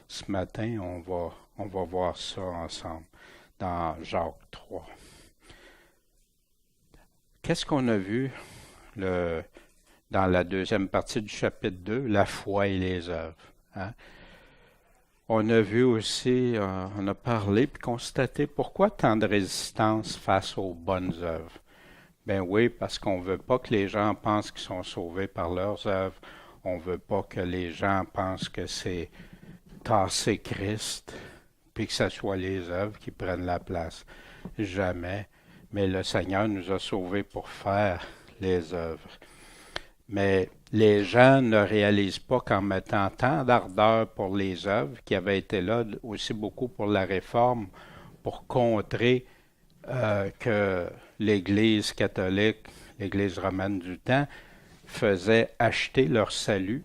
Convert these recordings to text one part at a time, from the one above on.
Ce matin, on va voir ça ensemble dans Jacques 3. Qu'est-ce qu'on a vu dans la deuxième partie du chapitre 2, la foi et les œuvres? Hein? On a vu aussi, on a parlé et constaté pourquoi tant de résistance face aux bonnes œuvres. Ben oui, parce qu'on ne veut pas que les gens pensent qu'ils sont sauvés par leurs œuvres. On ne veut pas que les gens pensent que c'est tasser Christ, puis que ce soit les œuvres qui prennent la place. Jamais. Mais le Seigneur nous a sauvés pour faire les œuvres. Mais les gens ne réalisent pas qu'en mettant tant d'ardeur pour les œuvres, qui avaient été là aussi beaucoup pour la réforme, pour contrer que l'Église catholique, l'Église romaine du temps, faisait acheter leur salut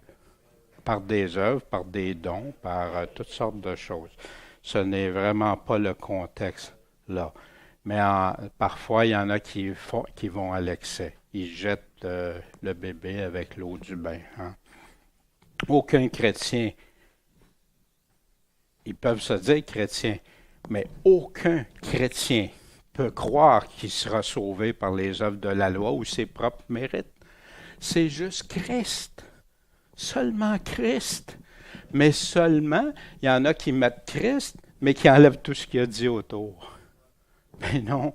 par des œuvres, par des dons, par toutes sortes de choses. Ce n'est vraiment pas le contexte là. Mais parfois, il y en a qui vont à l'excès. Ils jettent le bébé avec l'eau du bain. Hein. Aucun chrétien, ils peuvent se dire chrétiens, mais aucun chrétien peut croire qu'il sera sauvé par les œuvres de la loi ou ses propres mérites. C'est juste Christ. Seulement Christ. Mais seulement, il y en a qui mettent Christ, mais qui enlèvent tout ce qu'il a dit autour. Mais non,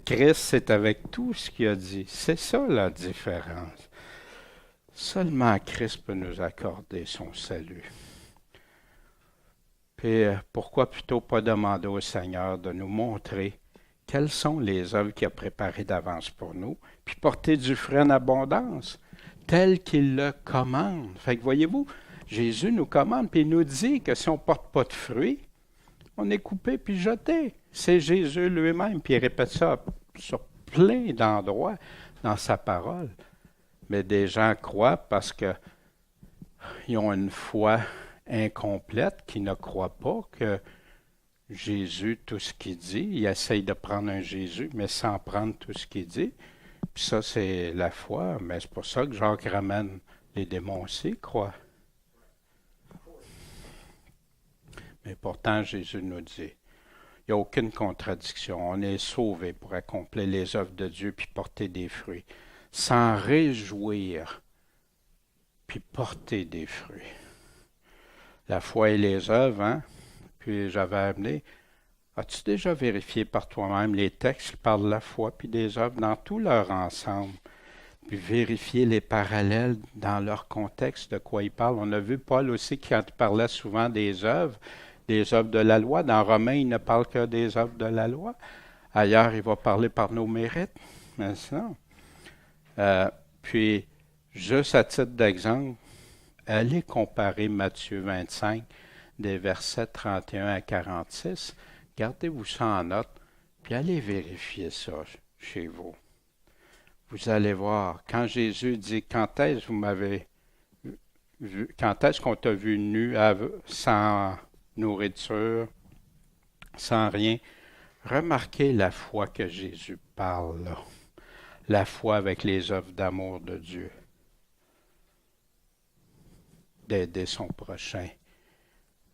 Christ, c'est avec tout ce qu'il a dit. C'est ça la différence. Seulement Christ peut nous accorder son salut. Puis pourquoi plutôt pas demander au Seigneur de nous montrer quelles sont les œuvres qu'il a préparées d'avance pour nous, puis porter du fruit en abondance, tel qu'il le commande. Fait que voyez-vous, Jésus nous commande, puis il nous dit que si on ne porte pas de fruits, on est coupé puis jeté. C'est Jésus lui-même, puis il répète ça sur plein d'endroits dans sa parole. Mais des gens croient parce qu'ils ont une foi incomplète, qui ne croient pas que Jésus, tout ce qu'il dit, il essaye de prendre un Jésus, mais sans prendre tout ce qu'il dit. Puis ça, c'est la foi, mais c'est pour ça que Jacques ramène les démons aussi, croient. Mais pourtant, Jésus nous dit, il n'y a aucune contradiction. On est sauvé pour accomplir les œuvres de Dieu puis porter des fruits. S'en réjouir puis porter des fruits. La foi et les œuvres, hein? Puis j'avais amené, as-tu déjà vérifié par toi-même les textes qui parlent de la foi puis des œuvres dans tout leur ensemble? Puis vérifier les parallèles dans leur contexte, de quoi ils parlent. On a vu Paul aussi quand il parlait souvent des œuvres de la loi. Dans Romains, il ne parle que des œuvres de la loi. Ailleurs, il va parler par nos mérites. Mais sinon, puis, juste à titre d'exemple, allez comparer Matthieu 25, des versets 31 à 46. Gardez-vous ça en note, puis allez vérifier ça chez vous. Vous allez voir, quand Jésus dit, quand est-ce que vous m'avez vu, quand est-ce qu'on t'a vu nu, sans nourriture, sans rien, remarquez la foi que Jésus parle là. La foi avec les œuvres d'amour de Dieu. D'aider son prochain,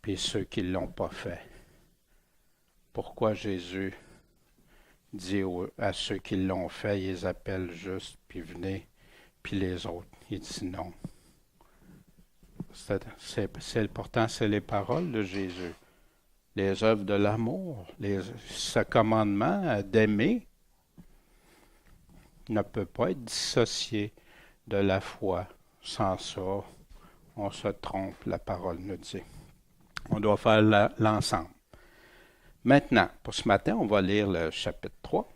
puis ceux qui ne l'ont pas fait. Pourquoi Jésus dit à ceux qui l'ont fait, il les appelle juste, puis venez, puis les autres, il dit non. C'est important, c'est les paroles de Jésus. Les œuvres de l'amour, ce commandement d'aimer ne peut pas être dissocié de la foi. Sans ça, on se trompe, la parole nous dit. On doit faire l'ensemble. Maintenant, pour ce matin, on va lire le chapitre 3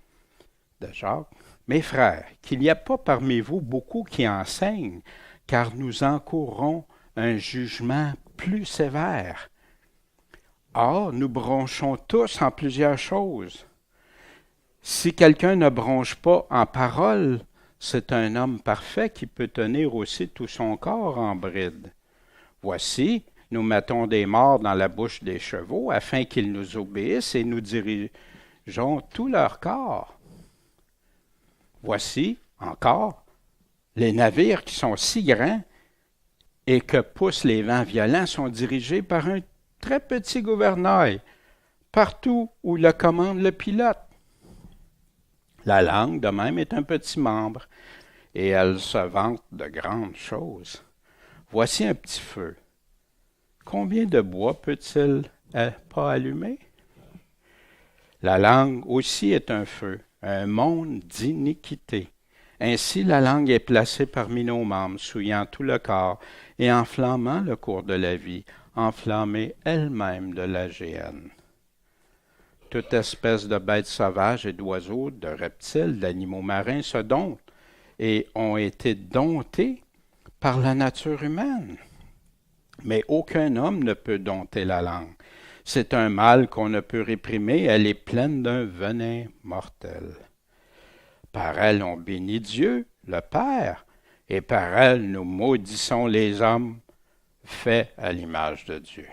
de Jacques. Mes frères, qu'il n'y a pas parmi vous beaucoup qui enseignent, car nous encourons un jugement plus sévère. Or, nous bronchons tous en plusieurs choses. Si quelqu'un ne bronche pas en parole, c'est un homme parfait qui peut tenir aussi tout son corps en bride. Voici, nous mettons des morts dans la bouche des chevaux afin qu'ils nous obéissent et nous dirigeons tout leur corps. Voici, encore, les navires qui sont si grands et que poussent les vents violents sont dirigés par un très petit gouvernail, partout où le commande le pilote. La langue, de même, est un petit membre, et elle se vante de grandes choses. Voici un petit feu. Combien de bois peut-il pas allumer? La langue aussi est un feu, un monde d'iniquité. Ainsi, la langue est placée parmi nos membres, souillant tout le corps et enflammant le cours de la vie, enflammée elle-même de la géhenne. Toute espèce de bêtes sauvages et d'oiseaux, de reptiles, d'animaux marins se domptent et ont été domptés par la nature humaine. Mais aucun homme ne peut dompter la langue. C'est un mal qu'on ne peut réprimer, elle est pleine d'un venin mortel. Par elle on bénit Dieu, le Père, et par elle nous maudissons les hommes faits à l'image de Dieu.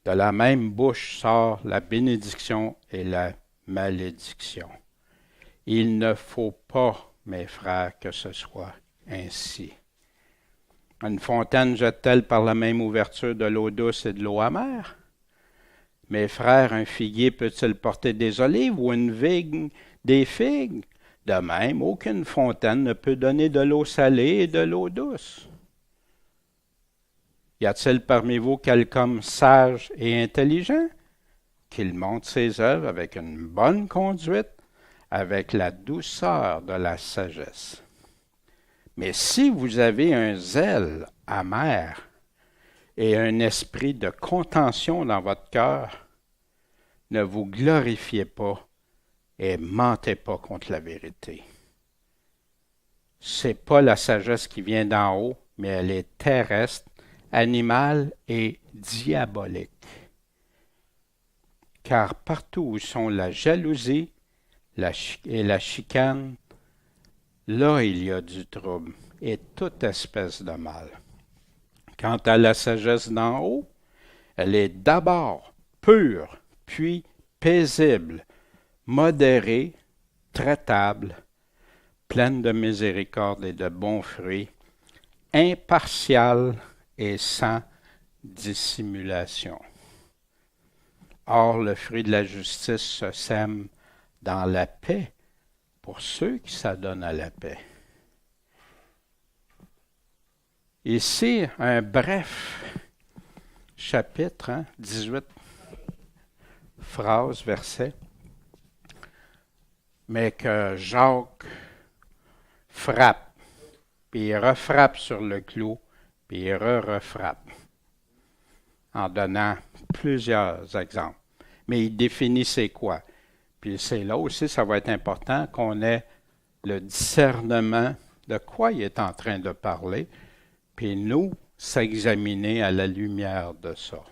De la même bouche sort la bénédiction et la malédiction. Il ne faut pas, mes frères, que ce soit ainsi. Une fontaine jette-t-elle par la même ouverture de l'eau douce et de l'eau amère? Mes frères, un figuier peut-il porter des olives ou une vigne des figues? De même, aucune fontaine ne peut donner de l'eau salée et de l'eau douce. Y a-t-il parmi vous quelqu'un sage et intelligent? Qu'il montre ses œuvres avec une bonne conduite, avec la douceur de la sagesse. Mais si vous avez un zèle amer et un esprit de contention dans votre cœur, ne vous glorifiez pas et mentez pas contre la vérité. C'est pas la sagesse qui vient d'en haut, mais elle est terrestre, animale et diabolique. Car partout où sont la jalousie et la chicane, là il y a du trouble et toute espèce de mal. Quant à la sagesse d'en haut, elle est d'abord pure, puis paisible, modérée, traitable, pleine de miséricorde et de bons fruits, impartiale et sans dissimulation. Or, le fruit de la justice se sème dans la paix pour ceux qui s'adonnent à la paix. Ici, un bref chapitre, 18 phrases, versets, mais que Jacques frappe, puis il refrappe sur le clou, puis il refrappe, en donnant plusieurs exemples. Mais il définit c'est quoi. Puis c'est là aussi, ça va être important qu'on ait le discernement de quoi il est en train de parler, puis nous, s'examiner à la lumière de ça.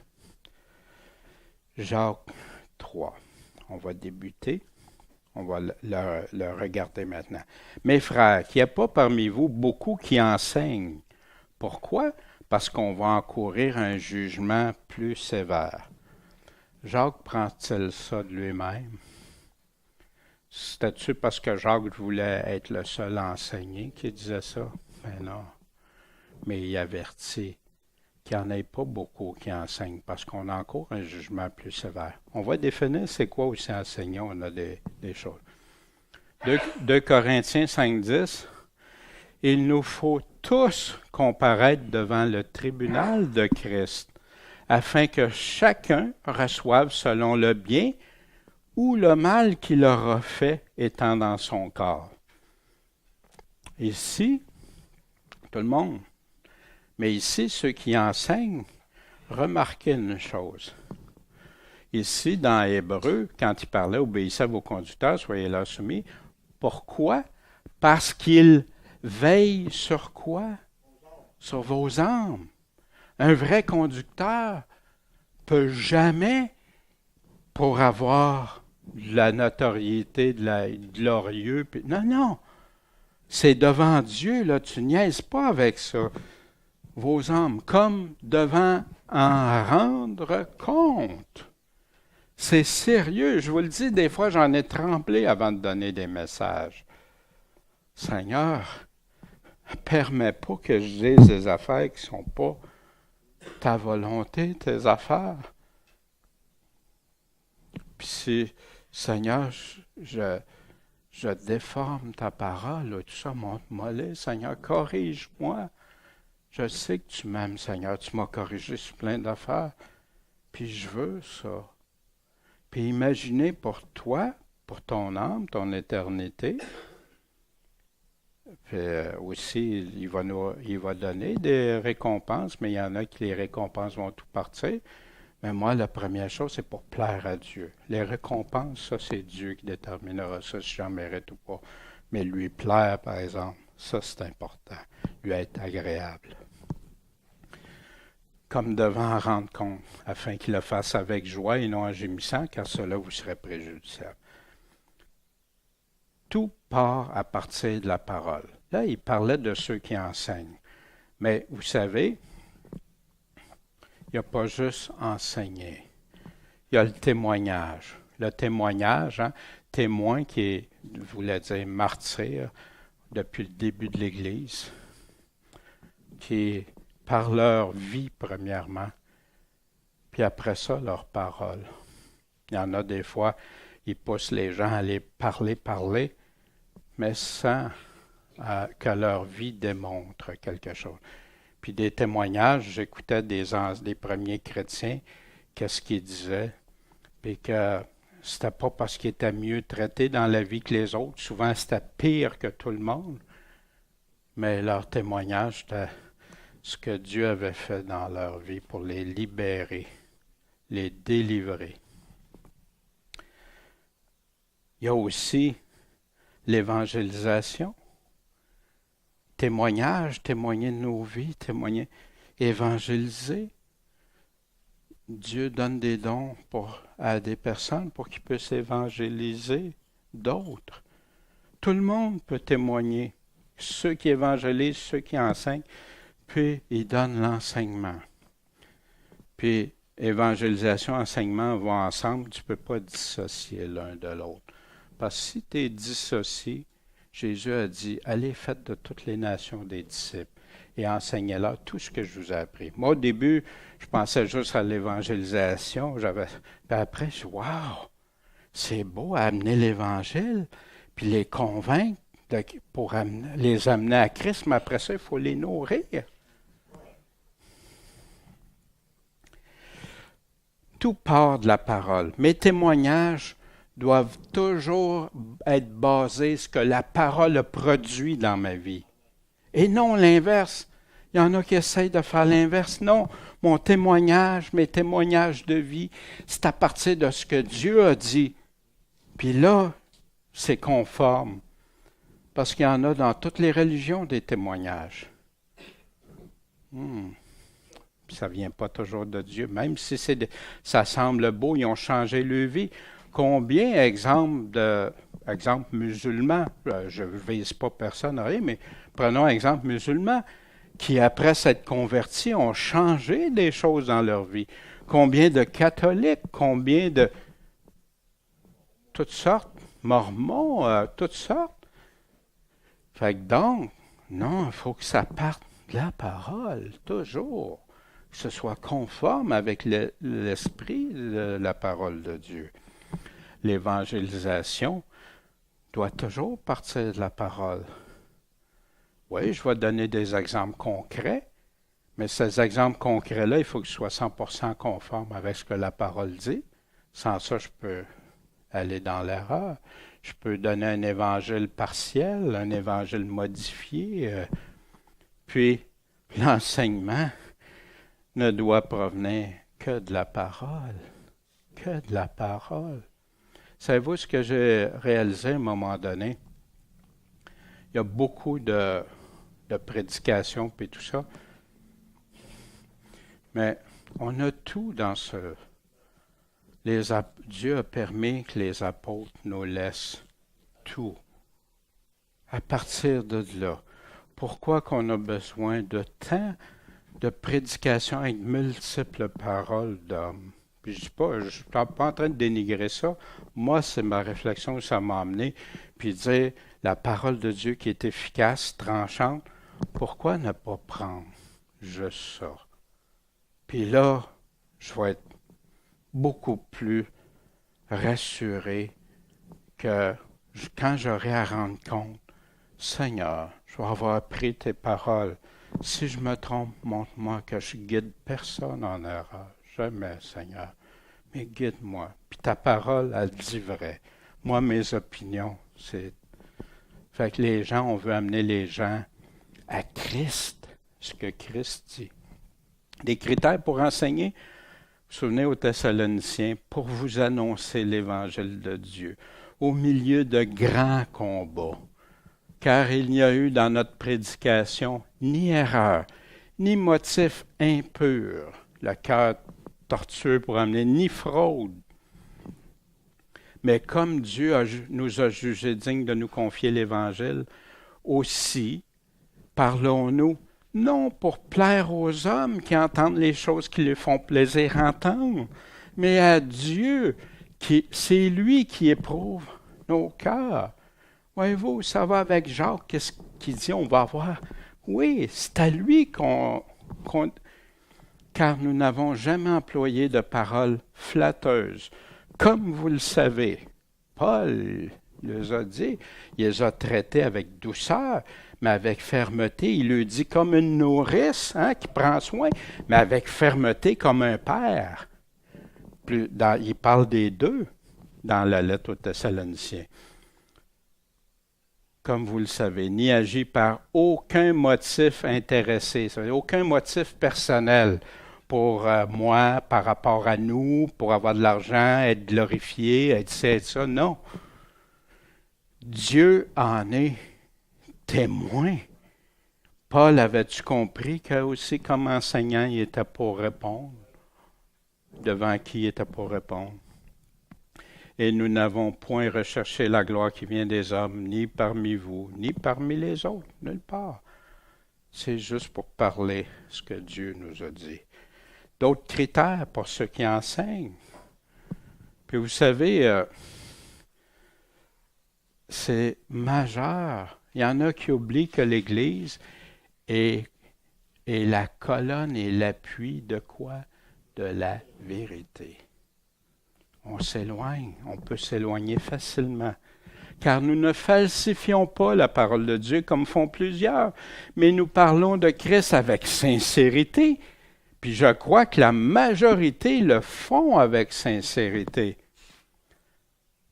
Jacques 3. On va débuter. On va le regarder maintenant. Mes frères, qu'il n'y a pas parmi vous beaucoup qui enseignent. Pourquoi? Parce qu'on va encourir un jugement plus sévère. Jacques prend-il ça de lui-même? C'était-tu parce que Jacques voulait être le seul enseigné qui disait ça? Ben non. Mais il avertit qu'il n'y en ait pas beaucoup qui enseignent parce qu'on a encore un jugement plus sévère. On va définir c'est quoi aussi enseigner, on a des choses. 2 Corinthiens 5:10, il nous faut tous comparaître devant le tribunal de Christ, afin que chacun reçoive selon le bien ou le mal qu'il aura fait étant dans son corps. Ici, tout le monde, mais ici, ceux qui enseignent, remarquez une chose. Ici, dans Hébreu, quand il parlait, obéissez à vos conducteurs, soyez là soumis. Pourquoi? Parce qu'ils veillent sur quoi? Sur vos âmes. Un vrai conducteur peut jamais, pour avoir de la notoriété, de la glorieux, non. C'est devant Dieu, là, tu niaises pas avec ça. Vos âmes, comme devant en rendre compte. C'est sérieux, je vous le dis, des fois j'en ai tremblé avant de donner des messages. Seigneur, permets pas que je dise des affaires qui ne sont pas ta volonté, tes affaires. Puis si, Seigneur, je déforme ta parole, tout ça, montre-moi, Seigneur, corrige-moi. Je sais que tu m'aimes, Seigneur, tu m'as corrigé sur plein d'affaires, puis je veux ça. Puis imaginez pour toi, pour ton âme, ton éternité, puis aussi, il va donner des récompenses, mais il y en a qui les récompenses vont tout partir. Mais moi, la première chose, c'est pour plaire à Dieu. Les récompenses, ça, c'est Dieu qui déterminera ça, si j'en mérite ou pas. Mais lui plaire, par exemple, ça, c'est important. Lui être agréable. Comme devant en rendre compte, afin qu'il le fasse avec joie et non en gémissant, car cela vous serait préjudiciable. Tout part à partir de la parole. Là, il parlait de ceux qui enseignent. Mais vous savez, il n'y a pas juste enseigner. Il y a le témoignage. Le témoignage, hein, témoin qui voulait dire martyr depuis le début de l'Église, qui par leur vie premièrement, puis après ça, leur parole. Il y en a des fois, ils poussent les gens à aller parler, mais sans que leur vie démontre quelque chose. Puis des témoignages, j'écoutais des premiers chrétiens, qu'est-ce qu'ils disaient, puis que c'était pas parce qu'ils étaient mieux traités dans la vie que les autres, souvent c'était pire que tout le monde, mais leur témoignage, c'était ce que Dieu avait fait dans leur vie pour les libérer, les délivrer. Il y a aussi l'évangélisation. Témoignage, témoigner de nos vies, témoigner, évangéliser. Dieu donne des dons à des personnes pour qu'ils puissent évangéliser d'autres. Tout le monde peut témoigner. Ceux qui évangélisent, ceux qui enseignent, puis ils donnent l'enseignement. Puis évangélisation, enseignement vont ensemble, tu ne peux pas dissocier l'un de l'autre. Parce que si tu es dissocié, Jésus a dit, allez, faites de toutes les nations des disciples et enseignez-leur tout ce que je vous ai appris. Moi, au début, je pensais juste à l'évangélisation. Puis après, je dis, waouh, c'est beau amener l'Évangile, puis les convaincre pour les amener à Christ, mais après ça, il faut les nourrir. Tout part de la parole. Mes témoignages doivent toujours être basés sur ce que la parole a produit dans ma vie. Et non l'inverse. Il y en a qui essayent de faire l'inverse. Non, mon témoignage, mes témoignages de vie, c'est à partir de ce que Dieu a dit. Puis là, c'est conforme. Parce qu'il y en a dans toutes les religions des témoignages. Ça ne vient pas toujours de Dieu. Même si ça semble beau, ils ont changé leur vie. Combien exemple musulmans, je ne vise pas personne, rien, mais prenons un exemple musulman, qui après s'être convertis ont changé des choses dans leur vie. Combien de catholiques, combien de toutes sortes, mormons, toutes sortes. Fait que donc, non, il faut que ça parte de la parole, toujours. Que ce soit conforme avec l'esprit de la parole de Dieu. L'évangélisation doit toujours partir de la parole. Oui, je vais donner des exemples concrets, mais ces exemples concrets-là, il faut qu'ils soient 100% conformes avec ce que la parole dit. Sans ça, je peux aller dans l'erreur. Je peux donner un évangile partiel, un évangile modifié. Puis, l'enseignement ne doit provenir que de la parole. Que de la parole. Savez-vous ce que j'ai réalisé à un moment donné? Il y a beaucoup de prédications et tout ça. Mais on a tout dans ce... Dieu a permis que les apôtres nous laissent tout. À partir de là, pourquoi qu'on a besoin de tant de prédications avec multiples paroles d'hommes? Puis je ne suis pas en train de dénigrer ça. Moi, c'est ma réflexion que ça m'a amené. Puis dire, la parole de Dieu qui est efficace, tranchante, pourquoi ne pas prendre juste ça? Puis là, je vais être beaucoup plus rassuré que quand j'aurai à rendre compte, Seigneur, je vais avoir appris tes paroles. Si je me trompe, montre-moi que je guide personne en erreur. Jamais, Seigneur. Mais guide-moi. Puis ta parole, elle dit vrai. Moi, mes opinions, c'est... Fait que les gens, on veut amener les gens à Christ, ce que Christ dit. Des critères pour enseigner, vous vous souvenez aux Thessaloniciens, pour vous annoncer l'évangile de Dieu, au milieu de grands combats. Car il n'y a eu dans notre prédication ni erreur, ni motif impur, le cœur tortueux pour amener, ni fraude. Mais comme Dieu nous a jugés dignes de nous confier l'Évangile, aussi parlons-nous, non pour plaire aux hommes qui entendent les choses qui leur font plaisir entendre, mais à Dieu, c'est lui qui éprouve nos cœurs. Voyez-vous, ça va avec Jacques, qu'est-ce qu'il dit, on va voir. Oui, c'est à lui car nous n'avons jamais employé de paroles flatteuses. Comme vous le savez, Paul les a dit, il les a traités avec douceur, mais avec fermeté. Il le dit comme une nourrice qui prend soin, mais avec fermeté comme un père. Il parle des deux dans la lettre aux Thessaloniciens. Comme vous le savez, ni agit par aucun motif intéressé, aucun motif personnel pour moi, par rapport à nous, pour avoir de l'argent, être glorifié, être ça. Non. Dieu en est témoin. Paul, avait-tu compris que aussi comme enseignant, il était pour répondre? Devant qui il était pour répondre? Et nous n'avons point recherché la gloire qui vient des hommes, ni parmi vous, ni parmi les autres, nulle part. C'est juste pour parler ce que Dieu nous a dit. D'autres critères pour ceux qui enseignent. Puis vous savez, c'est majeur. Il y en a qui oublient que l'Église est la colonne et l'appui de quoi? De la vérité. On s'éloigne, on peut s'éloigner facilement. Car nous ne falsifions pas la parole de Dieu comme font plusieurs, mais nous parlons de Christ avec sincérité. Puis je crois que la majorité le font avec sincérité.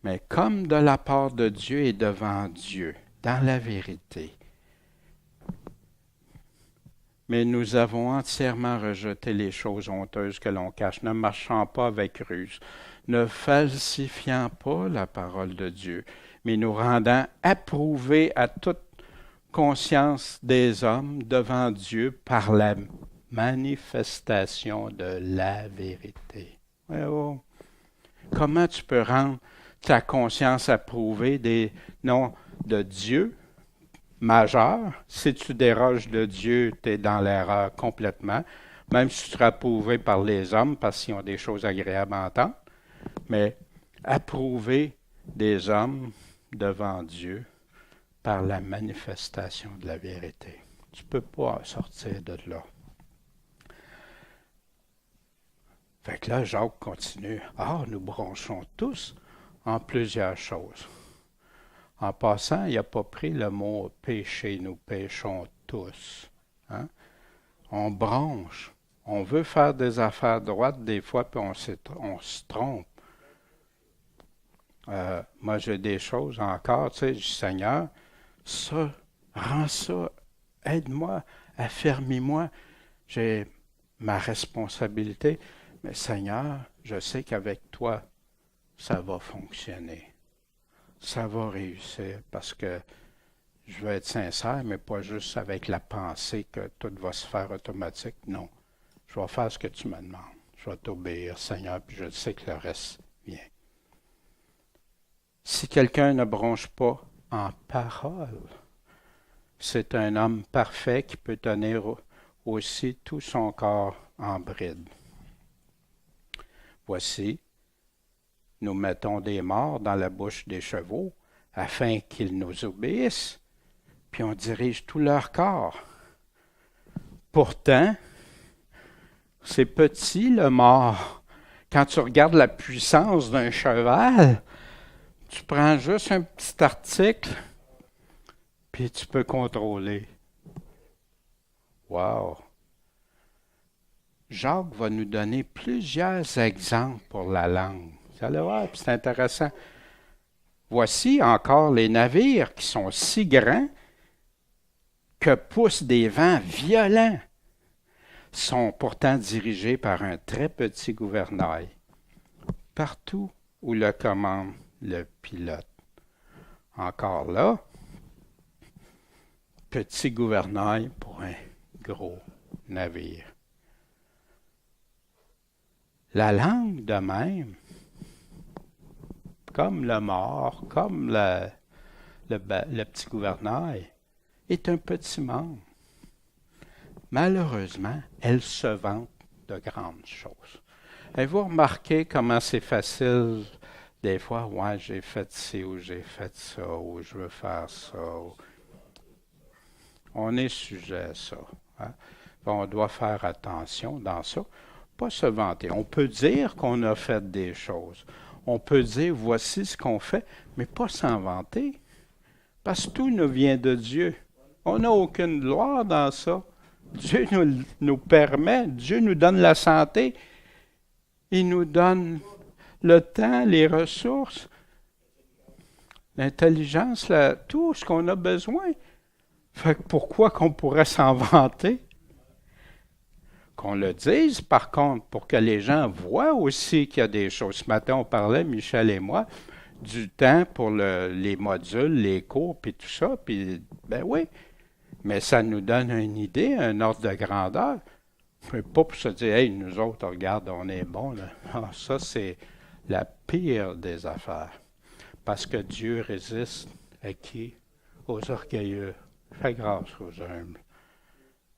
Mais comme de la part de Dieu et devant Dieu, dans la vérité. Mais nous avons entièrement rejeté les choses honteuses que l'on cache, ne marchant pas avec ruse, ne falsifiant pas la parole de Dieu, mais nous rendant approuvés à toute conscience des hommes devant Dieu par la manifestation de la vérité. Oh. Comment tu peux rendre ta conscience approuvée des noms de Dieu majeur? Si tu déroges de Dieu, tu es dans l'erreur complètement, même si tu seras approuvé par les hommes parce qu'ils ont des choses agréables à entendre, mais approuvé des hommes devant Dieu par la manifestation de la vérité. Tu ne peux pas sortir de là. Fait que là, Jacques continue. Nous bronchons tous en plusieurs choses. En passant, il n'a pas pris le mot péché, nous péchons tous. On bronche. On veut faire des affaires droites des fois, puis on se trompe. Moi, j'ai des choses encore, tu sais, je dis, Seigneur, ça, rends ça, aide-moi, affermis-moi. J'ai ma responsabilité, mais Seigneur, je sais qu'avec toi, ça va fonctionner. Ça va réussir parce que je veux être sincère, mais pas juste avec la pensée que tout va se faire automatique. Non, je vais faire ce que tu me demandes. Je vais t'obéir, Seigneur, puis je sais que le reste vient. Si quelqu'un ne bronche pas en parole, c'est un homme parfait qui peut tenir aussi tout son corps en bride. Voici, nous mettons des morts dans la bouche des chevaux afin qu'ils nous obéissent, puis on dirige tout leur corps. Pourtant, C'est petit, le mort. Quand tu regardes la puissance d'un cheval, tu prends juste un petit article, puis tu peux contrôler. Wow! Jacques va nous donner plusieurs exemples pour la langue. Vous allez voir, puis c'est intéressant. Voici encore les navires qui sont si grands que poussent des vents violents, sont pourtant dirigés par un très petit gouvernail, partout où le commande le pilote. Encore là, petit gouvernail pour un gros navire. La langue de même, comme le mort, comme le petit gouvernail, est un petit membre. Malheureusement, elle se vante de grandes choses. Avez-vous remarqué comment c'est facile des fois, ouais, j'ai fait ci ou j'ai fait ça ou je veux faire ça. On est sujet à ça. Hein? On doit faire attention dans ça. Pas se vanter. On peut dire qu'on a fait des choses. On peut dire voici ce qu'on fait, mais pas s'en vanter. Parce que tout nous vient de Dieu. On n'a aucune gloire dans ça. Dieu nous permet, Dieu nous donne la santé, il nous donne le temps, les ressources, l'intelligence, tout ce qu'on a besoin. Fait que pourquoi qu'on pourrait s'en vanter? Qu'on le dise, par contre, pour que les gens voient aussi qu'il y a des choses. Ce matin, on parlait, Michel et moi, du temps pour les modules, les cours, puis tout ça. Puis, ben oui, mais ça nous donne une idée, un ordre de grandeur. Mais pas pour se dire, hey, nous autres, regarde, on est bons. Là. Ah, ça, c'est la pire des affaires. Parce que Dieu résiste à qui? Aux orgueilleux. Fait grâce aux humbles.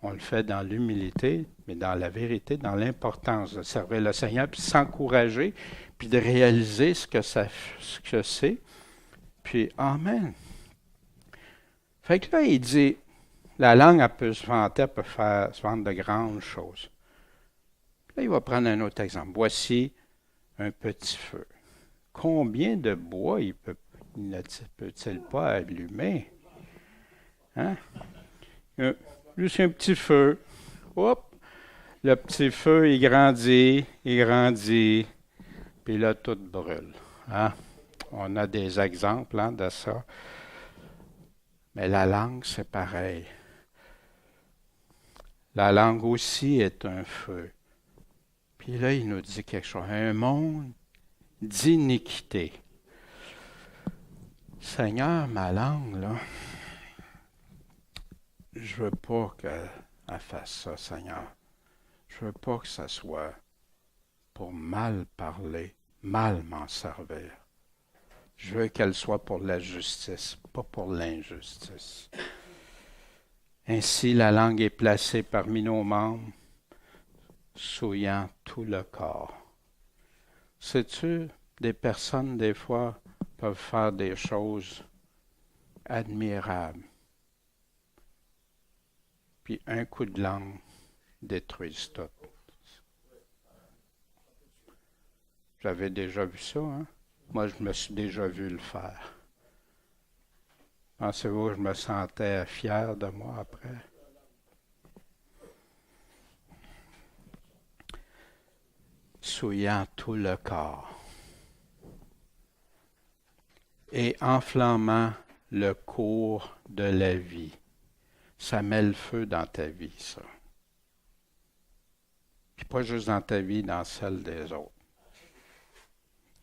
On le fait dans l'humilité, mais dans la vérité, dans l'importance de servir le Seigneur, puis s'encourager, puis de réaliser ce que c'est. Puis, Amen. Fait que là, il dit, la langue, elle peut se vanter, elle peut se vendre de grandes choses. Là, il va prendre un autre exemple. Voici un petit feu. Combien de bois ne peut-il pas allumer? Hein? Juste un petit feu. Hop! Le petit feu, il grandit, puis là, tout brûle. Hein? On a des exemples de ça. Mais la langue, c'est pareil. La langue aussi est un feu. Puis là, il nous dit quelque chose. Un monde d'iniquité. Seigneur, ma langue, là, je veux pas qu'elle fasse ça, Seigneur. Je veux pas que ça soit pour mal parler, mal m'en servir. Je veux qu'elle soit pour la justice, pas pour l'injustice. Ainsi, la langue est placée parmi nos membres, souillant tout le corps. Sais-tu, des personnes, des fois, peuvent faire des choses admirables. Puis un coup de langue détruise tout. J'avais déjà vu ça, hein? Moi, je me suis déjà vu le faire. Pensez-vous que je me sentais fier de moi après? Souillant tout le corps et enflammant le cours de la vie. Ça met le feu dans ta vie, ça. Puis pas juste dans ta vie, dans celle des autres.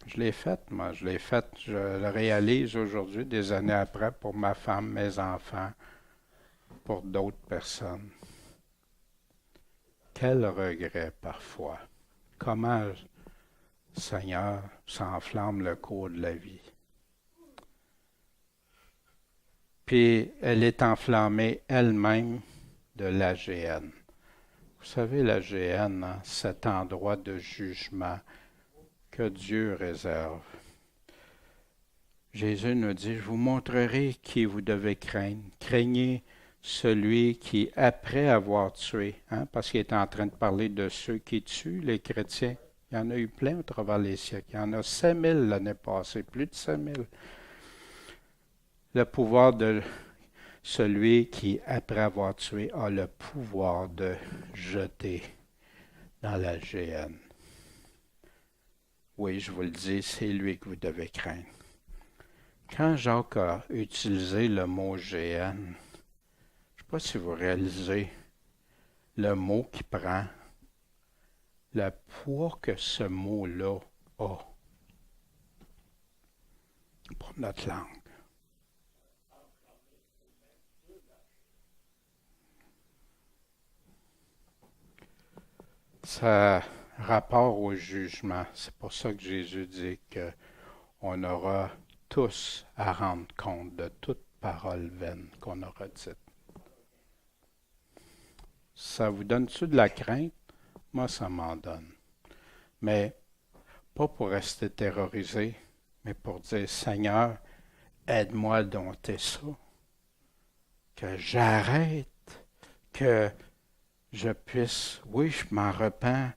Je l'ai faite, moi, je le réalise aujourd'hui, des années après, pour ma femme, mes enfants, pour d'autres personnes. Quel regret parfois. Comment, Seigneur, s'enflamme le cours de la vie. Puis elle est enflammée elle-même de l'AGN. Vous savez, l'AGN, hein, cet endroit de jugement que Dieu réserve. Jésus nous dit, je vous montrerai qui vous devez craindre. Craignez celui qui, après avoir tué, parce qu'il est en train de parler de ceux qui tuent les chrétiens, il y en a eu plein au travers des siècles. Il y en a 5000 l'année passée, plus de 5000. Le pouvoir de celui qui, après avoir tué, a le pouvoir de jeter dans la géhenne. Oui, je vous le dis, c'est lui que vous devez craindre. Quand Jacques a utilisé le mot géhenne, je ne sais pas si vous réalisez le mot qui prend, le poids que ce mot-là a pour notre langue. Ça rapport au jugement. C'est pour ça que Jésus dit qu'on aura tous à rendre compte de toute parole vaine qu'on aura dite. Ça vous donne-tu de la crainte? Moi, ça m'en donne. Mais pas pour rester terrorisé, mais pour dire, Seigneur, aide-moi à dompter ça. Que j'arrête, que je puisse, oui, je m'en repens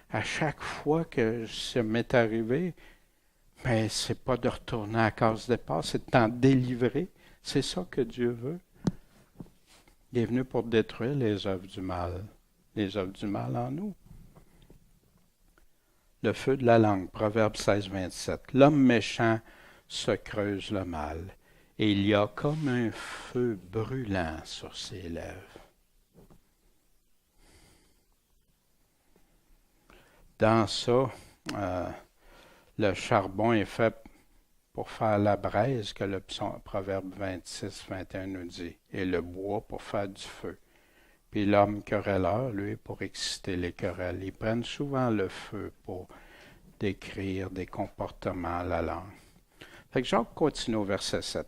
à chaque fois que ça m'est arrivé, mais c'est pas de retourner à la case départ, c'est de t'en délivrer. C'est ça que Dieu veut. Il est venu pour détruire les œuvres du mal en nous. Le feu de la langue, Proverbe 16, 27. L'homme méchant se creuse le mal, et il y a comme un feu brûlant sur ses lèvres. Dans ça, le charbon est fait pour faire la braise, que le Proverbe 26, 21 nous dit, et le bois pour faire du feu. Puis l'homme querelleur, lui, pour exciter les querelles. Ils prennent souvent le feu pour décrire des comportements à la langue. Fait que Jacques continue au verset 7.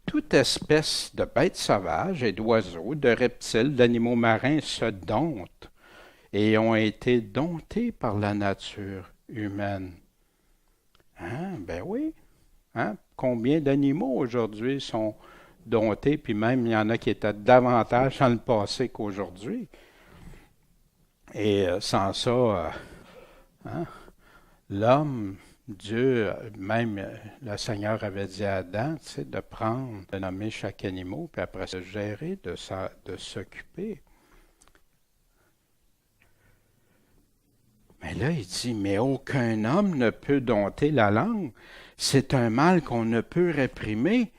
Toute espèce de bêtes sauvages et d'oiseaux, de reptiles, d'animaux marins se domptent et ont été domptés par la nature humaine. Ben oui. Combien d'animaux aujourd'hui sont domptés, puis même il y en a qui étaient davantage dans le passé qu'aujourd'hui. Et sans ça, l'homme, Dieu, même le Seigneur avait dit à Adam, de prendre, de nommer chaque animal, puis après se gérer, de s'occuper. Mais là, il dit, mais aucun homme ne peut dompter la langue. C'est un mal qu'on ne peut réprimer.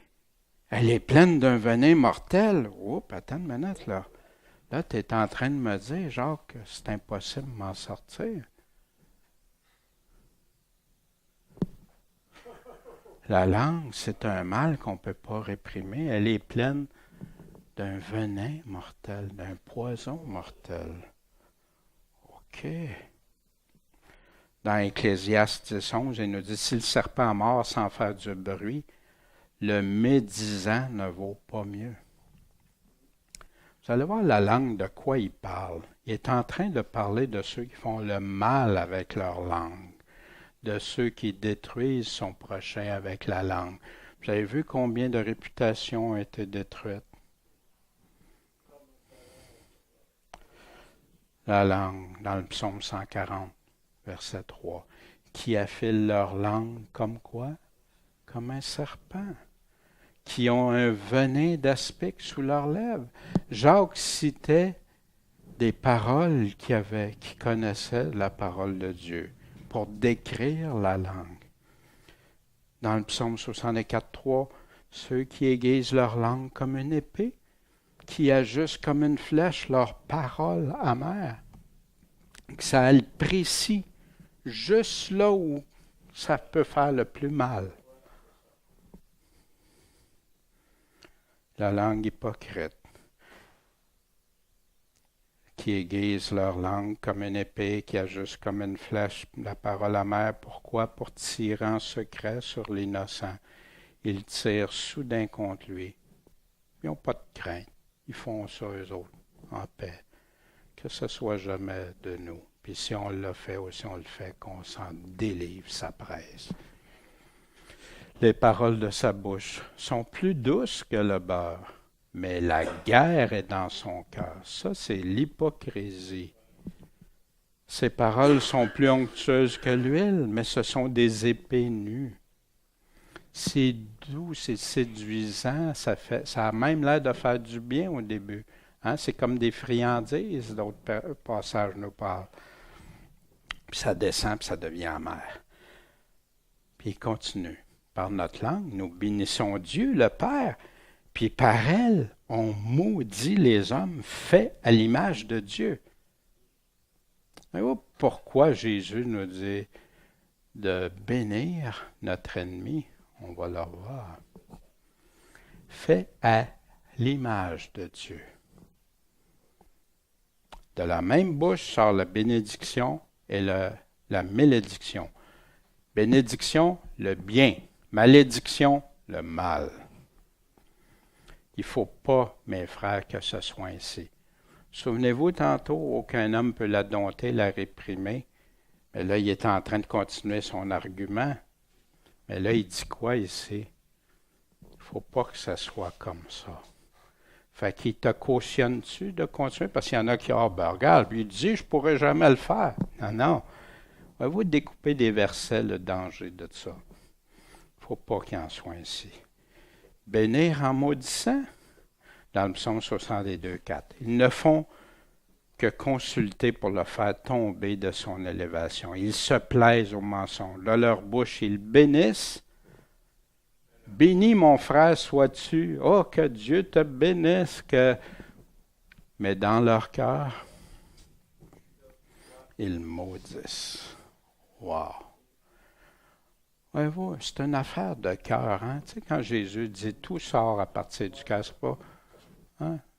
Elle est pleine d'un venin mortel. Oups, attends une minute, là. Là, tu es en train de me dire, Jacques, que c'est impossible de m'en sortir. La langue, c'est un mal qu'on ne peut pas réprimer. Elle est pleine d'un venin mortel, d'un poison mortel. OK. Dans Ecclésiaste 10, 11, il nous dit, si le serpent mord sans faire du bruit, le médisant ne vaut pas mieux. Vous allez voir la langue de quoi il parle. Il est en train de parler de ceux qui font le mal avec leur langue, de ceux qui détruisent son prochain avec la langue. Vous avez vu combien de réputations ont été détruites? La langue, dans le psaume 140, verset 3, qui affilent leur langue comme quoi? Comme un serpent, qui ont un venin d'aspic sous leurs lèvres. Jacques citait des paroles qui connaissaient la parole de Dieu pour décrire la langue. Dans le psaume 64, 3, ceux qui aiguisent leur langue comme une épée, qui ajustent comme une flèche leurs paroles amères, que ça aille précis, juste là où ça peut faire le plus mal. La langue hypocrite, qui aiguisent leur langue comme une épée, qui ajuste comme une flèche la parole amère. Pourquoi? Pour tirer en secret sur l'innocent. Ils tirent soudain contre lui. Ils n'ont pas de crainte. Ils font ça eux autres, en paix. Que ce soit jamais de nous. Puis si on l'a fait ou si on le fait, qu'on s'en délivre, ça presse. Les paroles de sa bouche sont plus douces que le beurre, mais la guerre est dans son cœur. Ça, c'est l'hypocrisie. Ses paroles sont plus onctueuses que l'huile, mais ce sont des épées nues. C'est doux, c'est séduisant, ça a même l'air de faire du bien au début. Hein? C'est comme des friandises, d'autres passages nous parlent. Puis ça descend, puis ça devient amer. Puis il continue. Par notre langue, nous bénissons Dieu, le Père, puis par elle, on maudit les hommes faits à l'image de Dieu. Mais pourquoi Jésus nous dit de bénir notre ennemi? On va le voir. Fait à l'image de Dieu. De la même bouche sort la bénédiction et la malédiction. Bénédiction, le bien. Malédiction, le mal. Il ne faut pas, mes frères, que ce soit ainsi. Souvenez-vous, tantôt, aucun homme peut la dompter, la réprimer. Mais là, il est en train de continuer son argument. Mais là, il dit quoi ici? Il ne faut pas que ça soit comme ça. Fait qu'il te cautionne-tu de continuer? Parce qu'il y en a qui, regarde, puis il dit, je ne pourrais jamais le faire. Non, non. Vous découpez des versets, le danger de ça. Il ne faut pas qu'il en soit ainsi. Bénir en maudissant, dans le psaume 62, 4. Ils ne font que consulter pour le faire tomber de son élévation. Ils se plaisent au mensonge. De leur bouche, ils bénissent. Béni, mon frère, sois-tu. Oh, que Dieu te bénisse. Mais dans leur cœur, ils maudissent. Wow! Voyez-vous, c'est une affaire de cœur. Hein? Tu sais, quand Jésus dit tout sort à partir du cœur,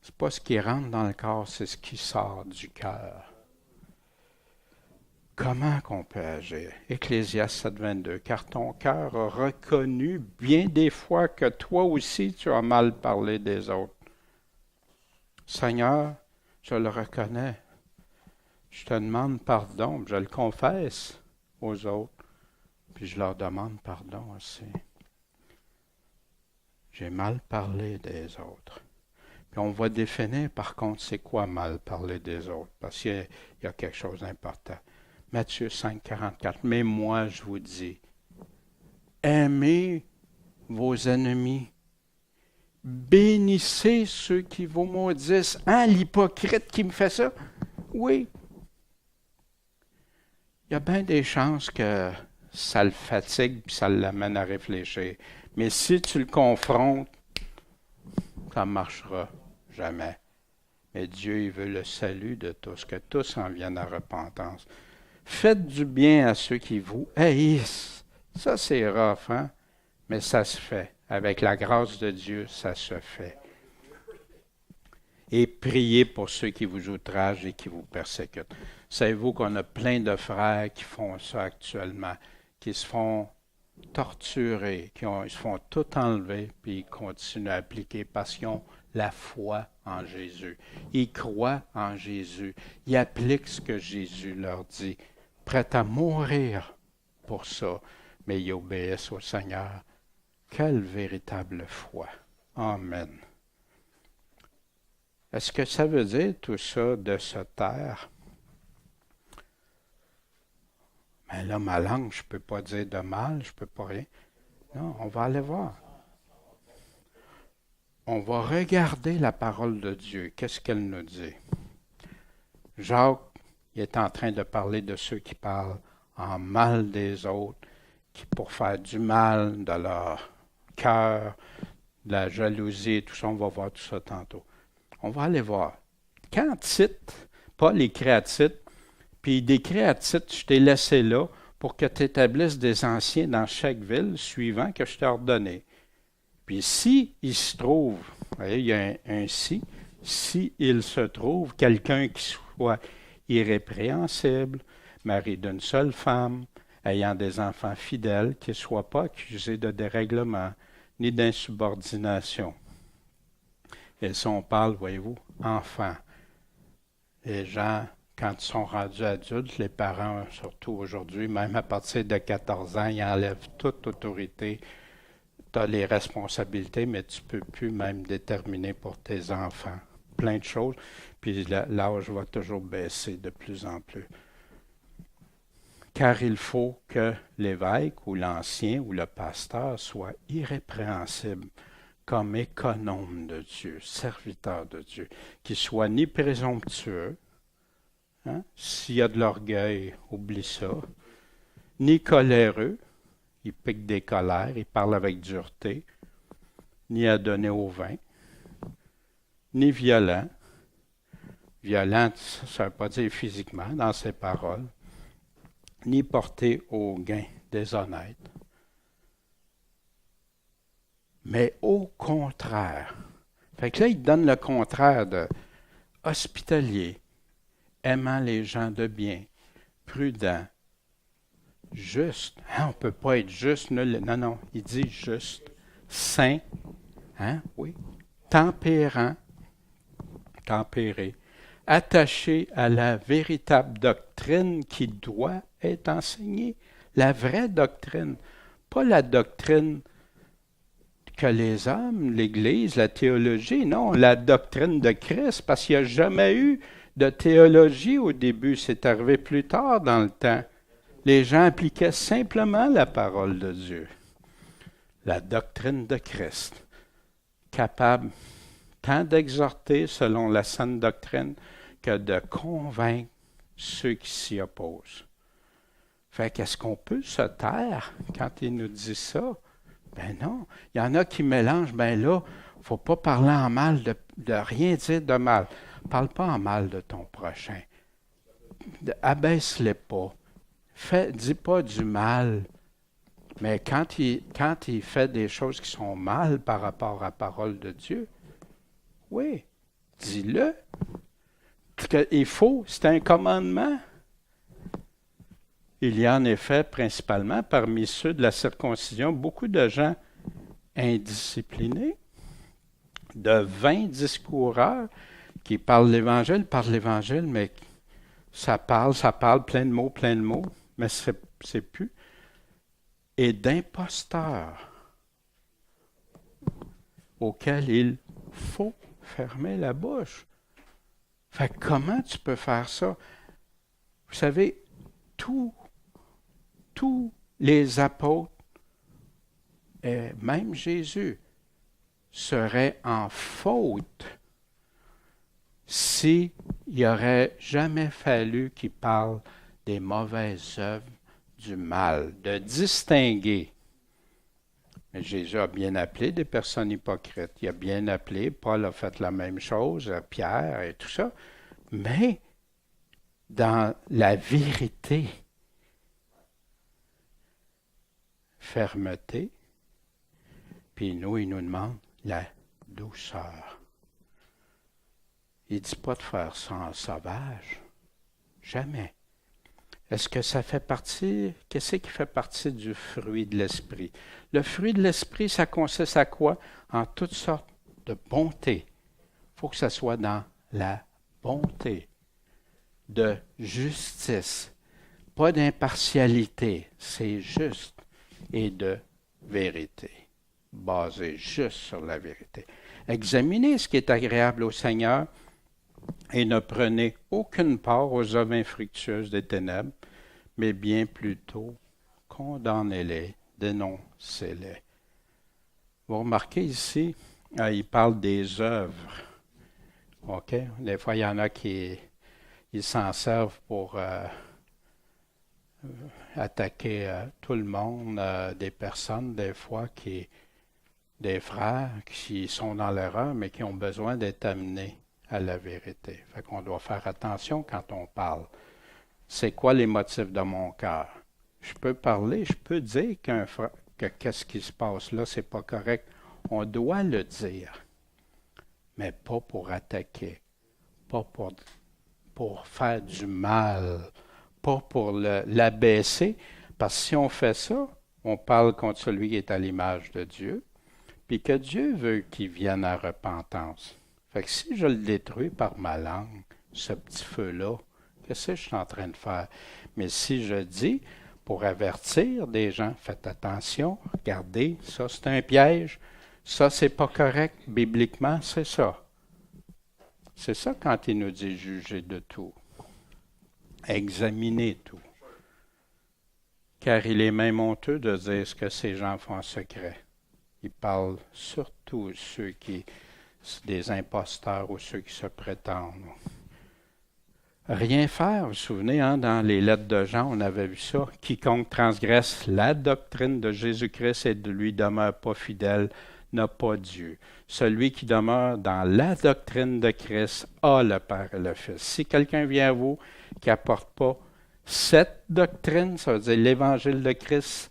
c'est pas ce qui rentre dans le corps, c'est ce qui sort du cœur. Comment qu'on peut agir? Ecclésiaste 7,22. Car ton cœur a reconnu bien des fois que toi aussi tu as mal parlé des autres. Seigneur, je le reconnais. Je te demande pardon, je le confesse aux autres, puis je leur demande pardon aussi. J'ai mal parlé des autres. Puis on va définir, par contre, c'est quoi mal parler des autres, parce qu'il y a quelque chose d'important. Matthieu 5, 44. Mais moi, je vous dis, aimez vos ennemis, bénissez ceux qui vous maudissent. Hein, l'hypocrite qui me fait ça? Oui. Il y a bien des chances que ça le fatigue puis ça l'amène à réfléchir. Mais si tu le confrontes, ça ne marchera jamais. Mais Dieu, il veut le salut de tous, que tous en viennent à repentance. Faites du bien à ceux qui vous haïssent. Ça, c'est rough, hein? Mais ça se fait. Avec la grâce de Dieu, ça se fait. Et priez pour ceux qui vous outragent et qui vous persécutent. Savez-vous qu'on a plein de frères qui font ça actuellement, qui se font torturer, ils se font tout enlever, puis ils continuent à appliquer parce qu'ils ont la foi en Jésus. Ils croient en Jésus. Ils appliquent ce que Jésus leur dit. Prêts à mourir pour ça, mais ils obéissent au Seigneur. Quelle véritable foi. Amen. Est-ce que ça veut dire tout ça de se taire? Mais là, ma langue, je ne peux pas dire de mal, je ne peux pas rien. Non, on va aller voir. On va regarder la parole de Dieu. Qu'est-ce qu'elle nous dit? Jacques, il est en train de parler de ceux qui parlent en mal des autres, qui pour faire du mal de leur cœur, de la jalousie et tout ça, on va voir tout ça tantôt. On va aller voir. Quand Tite, Paul écrit à Tite, puis il décrit à Tite, je t'ai laissé là pour que tu établisses des anciens dans chaque ville suivant que je t'ai ordonné. Puis si il se trouve, vous voyez, il y a un si, si il se trouve quelqu'un qui soit irrépréhensible, mari d'une seule femme, ayant des enfants fidèles, qui ne soit pas accusé de dérèglement ni d'insubordination. Et si on parle, voyez-vous, enfants. Les gens, quand ils sont rendus adultes, les parents, surtout aujourd'hui, même à partir de 14 ans, ils enlèvent toute autorité. tu as les responsabilités, mais tu ne peux plus même déterminer pour tes enfants. Plein de choses, puis l'âge va toujours baisser de plus en plus. Car il faut que l'évêque ou l'ancien ou le pasteur soit irrépréhensible comme économe de Dieu, serviteur de Dieu, qu'il soit ni présomptueux, hein? S'il y a de l'orgueil, oublie ça, ni coléreux, il pique des colères, il parle avec dureté, ni à donner au vin, ni violent. Violent, ça ne veut pas dire physiquement dans ses paroles, ni porté au gain déshonnête. Mais au contraire. Fait que là, il donne le contraire de hospitalier, aimant les gens de bien, prudent, juste. Hein, on ne peut pas être juste, nul. Non, non, il dit juste, saint, hein, oui, tempérant, tempéré, attaché à la véritable doctrine qui doit être enseignée, la vraie doctrine, pas la doctrine que les hommes, l'Église, la théologie, non, la doctrine de Christ, parce qu'il n'y a jamais eu de théologie au début, c'est arrivé plus tard dans le temps. Les gens appliquaient simplement la parole de Dieu, la doctrine de Christ, capable tant d'exhorter selon la sainte doctrine que de convaincre ceux qui s'y opposent. Fait qu'est-ce qu'on peut se taire quand il nous dit ça? Ben non. Il y en a qui mélangent, ben là, il ne faut pas parler en mal, de rien dire de mal. Parle pas en mal de ton prochain. Abaisse-les pas. Dis pas du mal. Mais quand il fait des choses qui sont mal par rapport à la parole de Dieu, oui, dis-le. Il faut, c'est un commandement. Il y a en effet, principalement, parmi ceux de la circoncision, beaucoup de gens indisciplinés, de vains discoureurs, qui parlent l'Évangile, mais ça parle, plein de mots, mais c'est plus. Et d'imposteurs, auxquels il faut fermer la bouche. Fait que comment tu peux faire ça? Vous savez, tous les apôtres, et même Jésus, seraient en faute s'il n'y aurait jamais fallu qu'il parle des mauvaises œuvres, du mal, de distinguer. Mais Jésus a bien appelé des personnes hypocrites. Il a bien appelé, Paul a fait la même chose, Pierre et tout ça. Mais dans la vérité, fermeté, puis nous, il nous demande la douceur. Il ne dit pas de faire ça en sauvage. Jamais. Est-ce que ça fait partie, qu'est-ce qui fait partie du fruit de l'esprit? Le fruit de l'esprit, ça consiste à quoi? En toutes sortes de bonté. Il faut que ça soit dans la bonté, de justice, pas d'impartialité, c'est juste, et de vérité, basé juste sur la vérité. Examinez ce qui est agréable au Seigneur et ne prenez aucune part aux œuvres infructueuses des ténèbres, mais bien plutôt condamnez-les, dénoncez-les. Vous remarquez ici, il parle des œuvres. OK? Des fois, il y en a qui ils s'en servent pour attaquer tout le monde, des personnes, des fois, des frères qui sont dans l'erreur, mais qui ont besoin d'être amenés à la vérité. Fait qu'on doit faire attention quand on parle. C'est quoi les motifs de mon cœur? Je peux parler, je peux dire que qu'est-ce qui se passe là, c'est pas correct. On doit le dire, mais pas pour attaquer, pas pour faire du mal, pas pour l'abaisser, parce que si on fait ça, on parle contre celui qui est à l'image de Dieu, puis que Dieu veut qu'il vienne à repentance. Fait que si je le détruis par ma langue, ce petit feu-là, qu'est-ce que je suis en train de faire? Mais si je dis, pour avertir des gens. Faites attention, regardez, ça c'est un piège, ça c'est pas correct, bibliquement, c'est ça. C'est ça quand il nous dit juger de tout, examiner tout. Car il est même honteux de dire ce que ces gens font en secret. Il parle surtout ceux qui, des imposteurs ou ceux qui se prétendent. Rien faire, vous vous souvenez, dans les lettres de Jean, on avait vu ça. Quiconque transgresse la doctrine de Jésus-Christ et ne lui demeure pas fidèle n'a pas Dieu. Celui qui demeure dans la doctrine de Christ a le Père et le Fils. Si quelqu'un vient à vous qui n'apporte pas cette doctrine, ça veut dire l'Évangile de Christ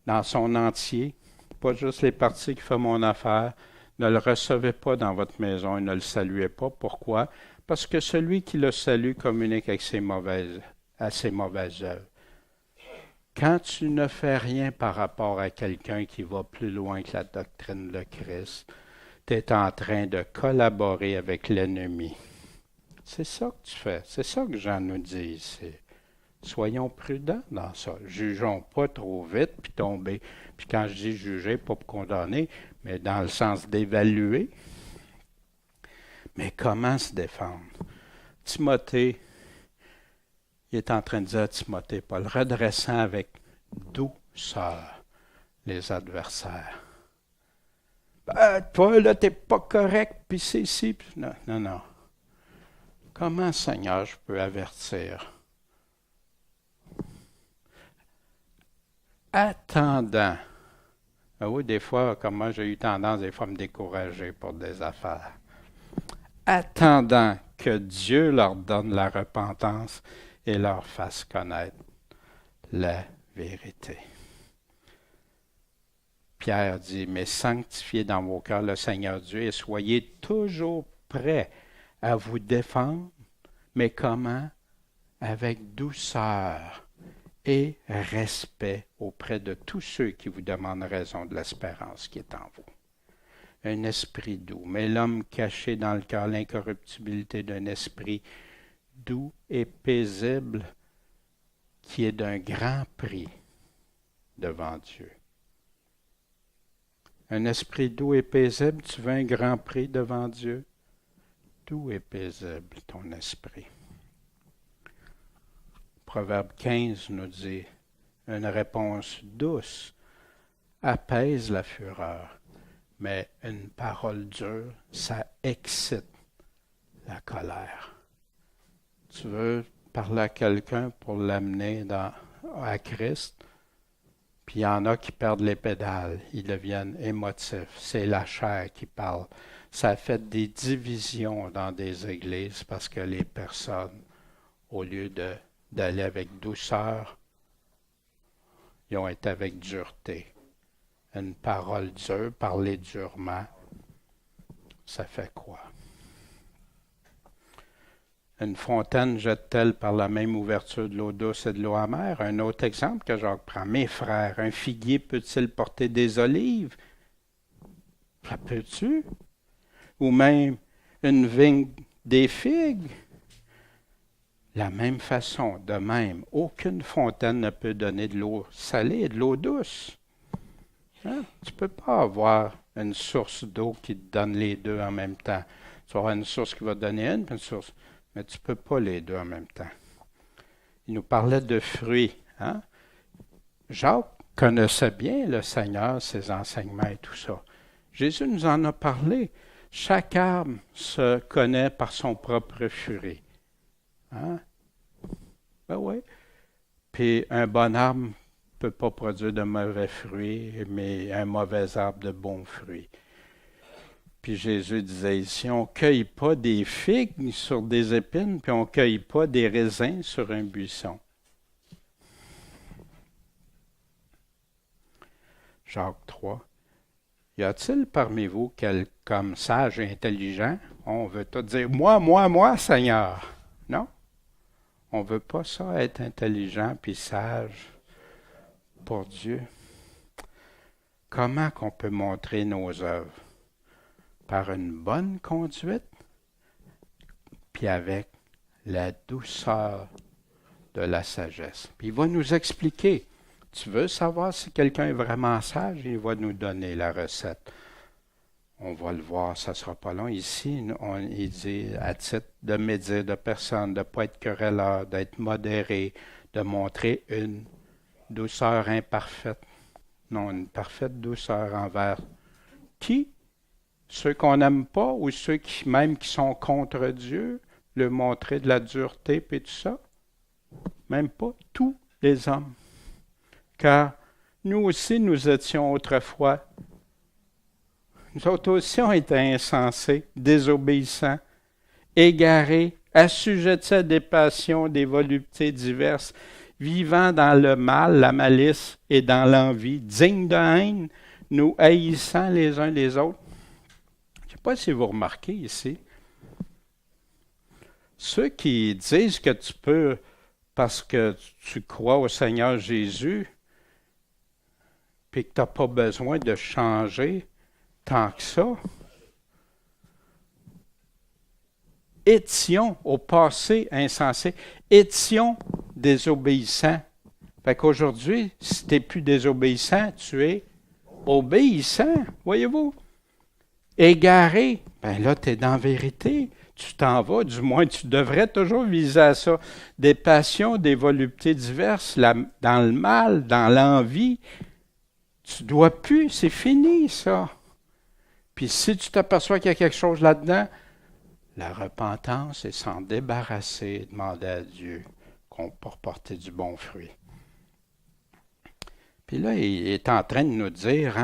dans son entier, pas juste les parties qui font mon affaire, ne le recevez pas dans votre maison et ne le saluez pas. Pourquoi? Parce que celui qui le salue communique avec ses mauvaises œuvres. Quand tu ne fais rien par rapport à quelqu'un qui va plus loin que la doctrine de Christ, tu es en train de collaborer avec l'ennemi. C'est ça que tu fais. C'est ça que Jean nous dit ici. Soyons prudents dans ça. Jugeons pas trop vite puis tomber. Puis quand je dis juger, pas pour condamner, mais dans le sens d'évaluer. Mais comment se défendre? Timothée, il est en train de dire à Timothée, Paul, redressant avec douceur les adversaires. Toi, là, t'es pas correct, puis c'est ici. Non, non, non. Comment, Seigneur, je peux avertir? Attendant. Ah oui, des fois, comme moi, j'ai eu tendance, des fois, à me décourager pour des affaires. Attendant que Dieu leur donne la repentance et leur fasse connaître la vérité. Pierre dit, mais sanctifiez dans vos cœurs le Seigneur Dieu et soyez toujours prêts à vous défendre, mais comment? Avec douceur et respect auprès de tous ceux qui vous demandent raison de l'espérance qui est en vous. Un esprit doux, mais l'homme caché dans le cœur l'incorruptibilité d'un esprit doux et paisible qui est d'un grand prix devant Dieu. Un esprit doux et paisible, tu veux un grand prix devant Dieu? Doux et paisible ton esprit. Proverbe 15 nous dit, une réponse douce apaise la fureur, mais une parole dure, ça excite la colère. Tu veux parler à quelqu'un pour l'amener à Christ, puis il y en a qui perdent les pédales, ils deviennent émotifs, c'est la chair qui parle. Ça fait des divisions dans des églises parce que les personnes, au lieu d'aller avec douceur, ils ont été avec dureté. Une parole dure, parler durement, ça fait quoi? Une fontaine jette-t-elle par la même ouverture de l'eau douce et de l'eau amère? Un autre exemple que Jacques prend. Mes frères, un figuier peut-il porter des olives? Ça peut-tu? Ou même une vigne des figues? La même façon, de même, aucune fontaine ne peut donner de l'eau salée et de l'eau douce. Hein? Tu ne peux pas avoir une source d'eau qui te donne les deux en même temps. Tu vas avoir une source qui va te donner une, puis une source. Mais tu ne peux pas les deux en même temps. Il nous parlait de fruits. Hein? Jacques connaissait bien le Seigneur, ses enseignements et tout ça. Jésus nous en a parlé. Chaque arbre se connaît par son propre fruit. Hein? Ben oui. Puis un bon arbre ne peut pas produire de mauvais fruits, mais un mauvais arbre de bons fruits. Puis Jésus disait ici, on ne cueille pas des figues sur des épines, puis on ne cueille pas des raisins sur un buisson. Jacques 3. Y a-t-il parmi vous quelqu'un sage et intelligent? On veut tout dire, moi, Seigneur. Non? On ne veut pas ça, être intelligent puis sage pour Dieu. Comment qu'on peut montrer nos œuvres? Par une bonne conduite, puis avec la douceur de la sagesse. Puis il va nous expliquer Tu veux savoir si quelqu'un est vraiment sage? Il va nous donner la recette. On va le voir, ça ne sera pas long. Ici, il dit à titre de médire de personne, de ne pas être querelleur, d'être modéré, de montrer une douceur imparfaite. Non, une parfaite douceur envers qui? Ceux qu'on n'aime pas ou ceux qui même qui sont contre Dieu, le montrer de la dureté et tout ça? Même pas tous les hommes. Car nous aussi, nous étions autrefois. Nous autres aussi, on était insensés, désobéissants, égarés, assujettis à des passions, des voluptés diverses, vivant dans le mal, la malice et dans l'envie, dignes de haine, nous haïssant les uns les autres. Je ne sais pas si vous remarquez ici, ceux qui disent que tu peux, parce que tu crois au Seigneur Jésus, puis que tu n'as pas besoin de changer tant que ça, étions au passé insensés, étions désobéissants. Fait qu'aujourd'hui, si tu n'es plus désobéissant, tu es obéissant, voyez-vous. Égaré, ben là, tu es dans la vérité. Tu t'en vas, du moins, tu devrais toujours viser à ça. Des passions, des voluptés diverses, dans le mal, dans l'envie. Tu ne dois plus, c'est fini, ça. Puis si tu t'aperçois qu'il y a quelque chose là-dedans, la repentance est s'en débarrasser, demander à Dieu qu'on peut porter du bon fruit. Puis là, il est en train de nous dire,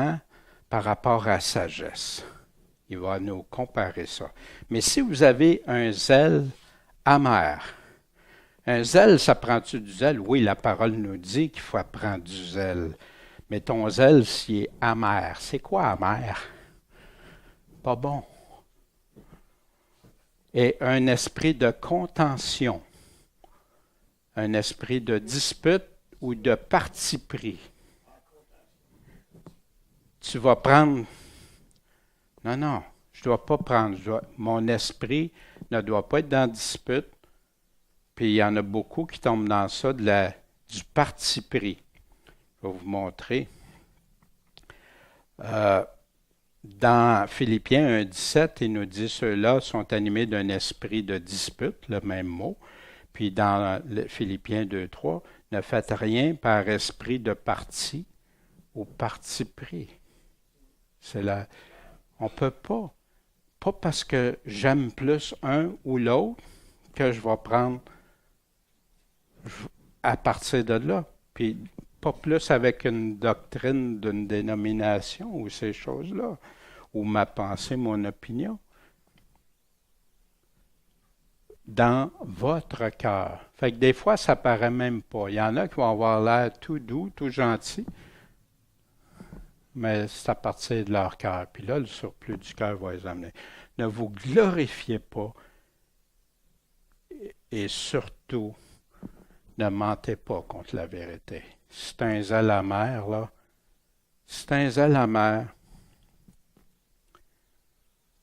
par rapport à la sagesse. Il va nous comparer ça. Mais si vous avez un zèle amer, un zèle, ça prend-tu du zèle? Oui, la parole nous dit qu'il faut apprendre du zèle. Mais ton zèle, s'il est amer, c'est quoi amer? Pas bon. Et un esprit de contention, un esprit de dispute ou de parti pris. Tu vas prendre... Non, je ne dois pas prendre. Mon esprit ne doit pas être dans la dispute. Puis il y en a beaucoup qui tombent dans ça, du parti pris. Je vais vous montrer. Dans Philippiens 1,17, il nous dit ceux-là sont animés d'un esprit de dispute, le même mot. Puis dans Philippiens 2,3, ne faites rien par esprit de parti ou parti pris. C'est là. On ne peut pas. Pas parce que j'aime plus un ou l'autre que je vais prendre à partir de là. Puis pas plus avec une doctrine d'une dénomination ou ces choses-là, ou ma pensée, mon opinion. Dans votre cœur. Fait que des fois, ça paraît même pas. Il y en a qui vont avoir l'air tout doux, tout gentil, mais c'est à partir de leur cœur. Puis là, le surplus du cœur va les amener. Ne vous glorifiez pas et surtout, ne mentez pas contre la vérité. C'est un zèle amer, là. C'est un zèle amer.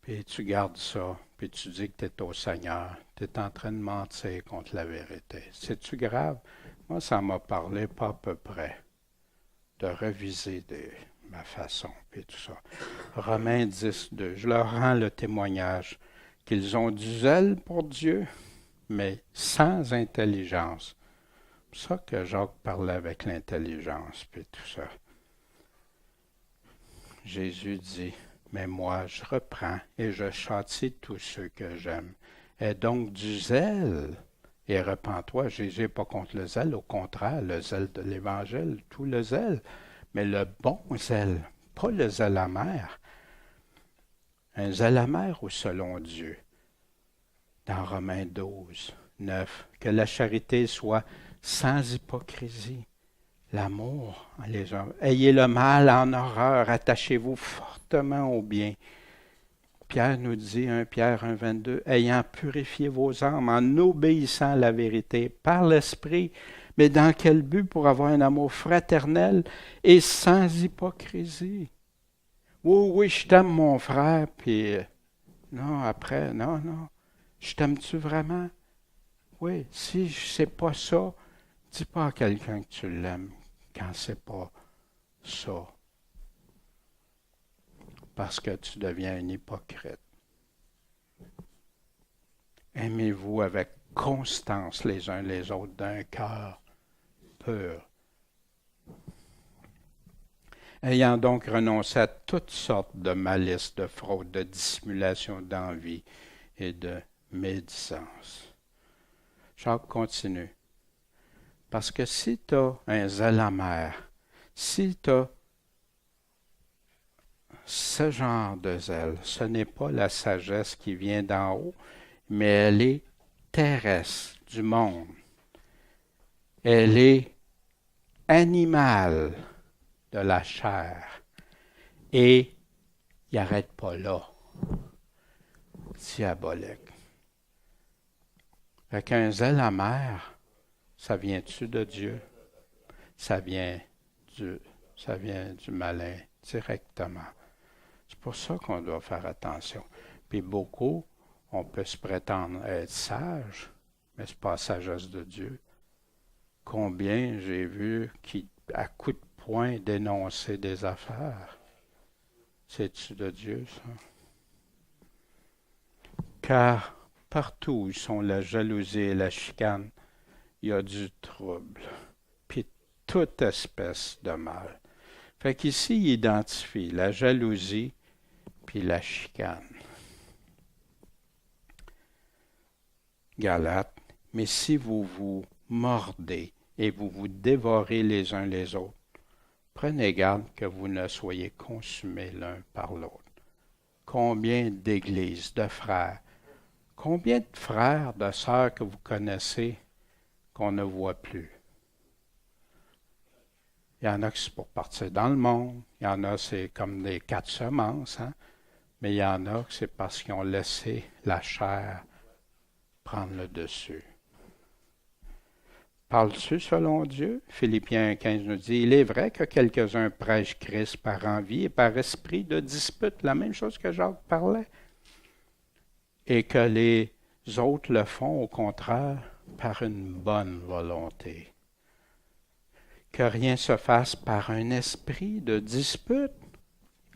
Puis tu gardes ça, puis tu dis que tu es au Seigneur. Tu es en train de mentir contre la vérité. C'est-tu grave? Moi, ça m'a parlé pas à peu près de reviser ma façon, puis tout ça. Romains 10,2. Je leur rends le témoignage qu'ils ont du zèle pour Dieu, mais sans intelligence. C'est pour ça que Jacques parlait avec l'intelligence, puis tout ça. Jésus dit, mais moi, je reprends et je châtie tous ceux que j'aime. Et donc du zèle, et repens-toi, Jésus n'est pas contre le zèle, au contraire, le zèle de l'Évangile, tout le zèle, mais le bon zèle, pas le zèle amer. Un zèle amer ou selon Dieu. Dans Romains 12, 9, que la charité soit sans hypocrisie. L'amour, les gens. Ayez le mal en horreur, attachez-vous fortement au bien. Pierre nous dit, 1 Pierre 1,22, ayant purifié vos âmes en obéissant à la vérité par l'Esprit, mais dans quel but? Pour avoir un amour fraternel et sans hypocrisie. Oui, je t'aime mon frère, puis non, après, non. Je t'aime-tu vraiment? Oui, si c'est pas ça, dis pas à quelqu'un que tu l'aimes. quand c'est pas ça. Parce que tu deviens un hypocrite. Aimez-vous avec constance les uns les autres d'un cœur pur. Ayant donc renoncé à toutes sortes de malices, de fraude, de dissimulation, d'envie et de médisance. Jacques continue. Parce que si tu as un zèle amer, si tu as ce genre de zèle, ce n'est pas la sagesse qui vient d'en haut, mais elle est terrestre, du monde. Elle est animale, de la chair. Et il n'arrête pas là. Diabolique. Fait qu'un zèle amer, ça vient-tu de Dieu? Ça vient du malin directement. C'est pour ça qu'on doit faire attention. Puis beaucoup, on peut se prétendre être sage, mais ce n'est pas la sagesse de Dieu. Combien j'ai vu qui, à coups de poing, dénoncer des affaires? C'est-tu de Dieu, ça? Car partout où ils sont la jalousie et la chicane, il y a du trouble, puis toute espèce de mal. Fait qu'ici, il identifie la jalousie puis la chicane. Galates, mais si vous vous mordez et vous vous dévorez les uns les autres, prenez garde que vous ne soyez consumés l'un par l'autre. Combien d'églises, de frères, combien de frères, de sœurs que vous connaissez qu'on ne voit plus? Il y en a qui c'est pour partir dans le monde, il y en a c'est comme des 4 semences, hein? Mais il y en a que c'est parce qu'ils ont laissé la chair prendre le dessus. Parles-tu selon Dieu? Philippiens 15 nous dit, il est vrai que quelques-uns prêchent Christ par envie et par esprit de dispute, la même chose que Jacques parlait, et que les autres le font au contraire par une bonne volonté. Que rien se fasse par un esprit de dispute.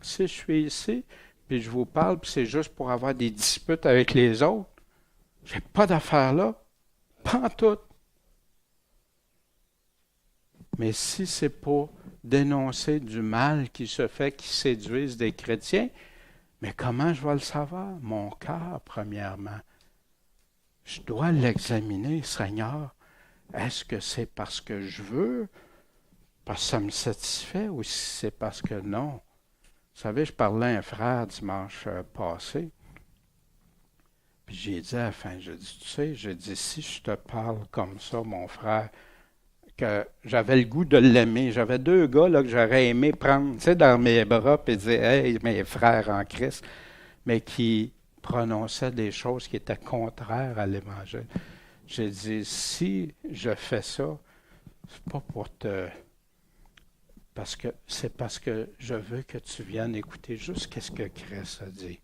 Si je suis ici, puis je vous parle, puis c'est juste pour avoir des disputes avec les autres, j'ai pas d'affaires là, pas en tout. Mais si c'est pour dénoncer du mal qui se fait, qui séduisent des chrétiens, mais comment je vais le savoir? Mon cœur, premièrement. Je dois l'examiner, Seigneur. Est-ce que c'est parce que je veux, parce que ça me satisfait, ou si c'est parce que non? Vous savez, je parlais à un frère dimanche passé, puis j'ai dit à la fin, j'ai dit, tu sais, j'ai dit, si je te parle comme ça, mon frère, que j'avais le goût de l'aimer. J'avais 2 gars là, que j'aurais aimé prendre, tu sais, dans mes bras et dire, hey, mes frères en Christ, mais qui prononçaient des choses qui étaient contraires à l'Évangile. J'ai dit, si je fais ça, c'est pas pour te... C'est parce que je veux que tu viennes écouter juste ce que Christ a dit.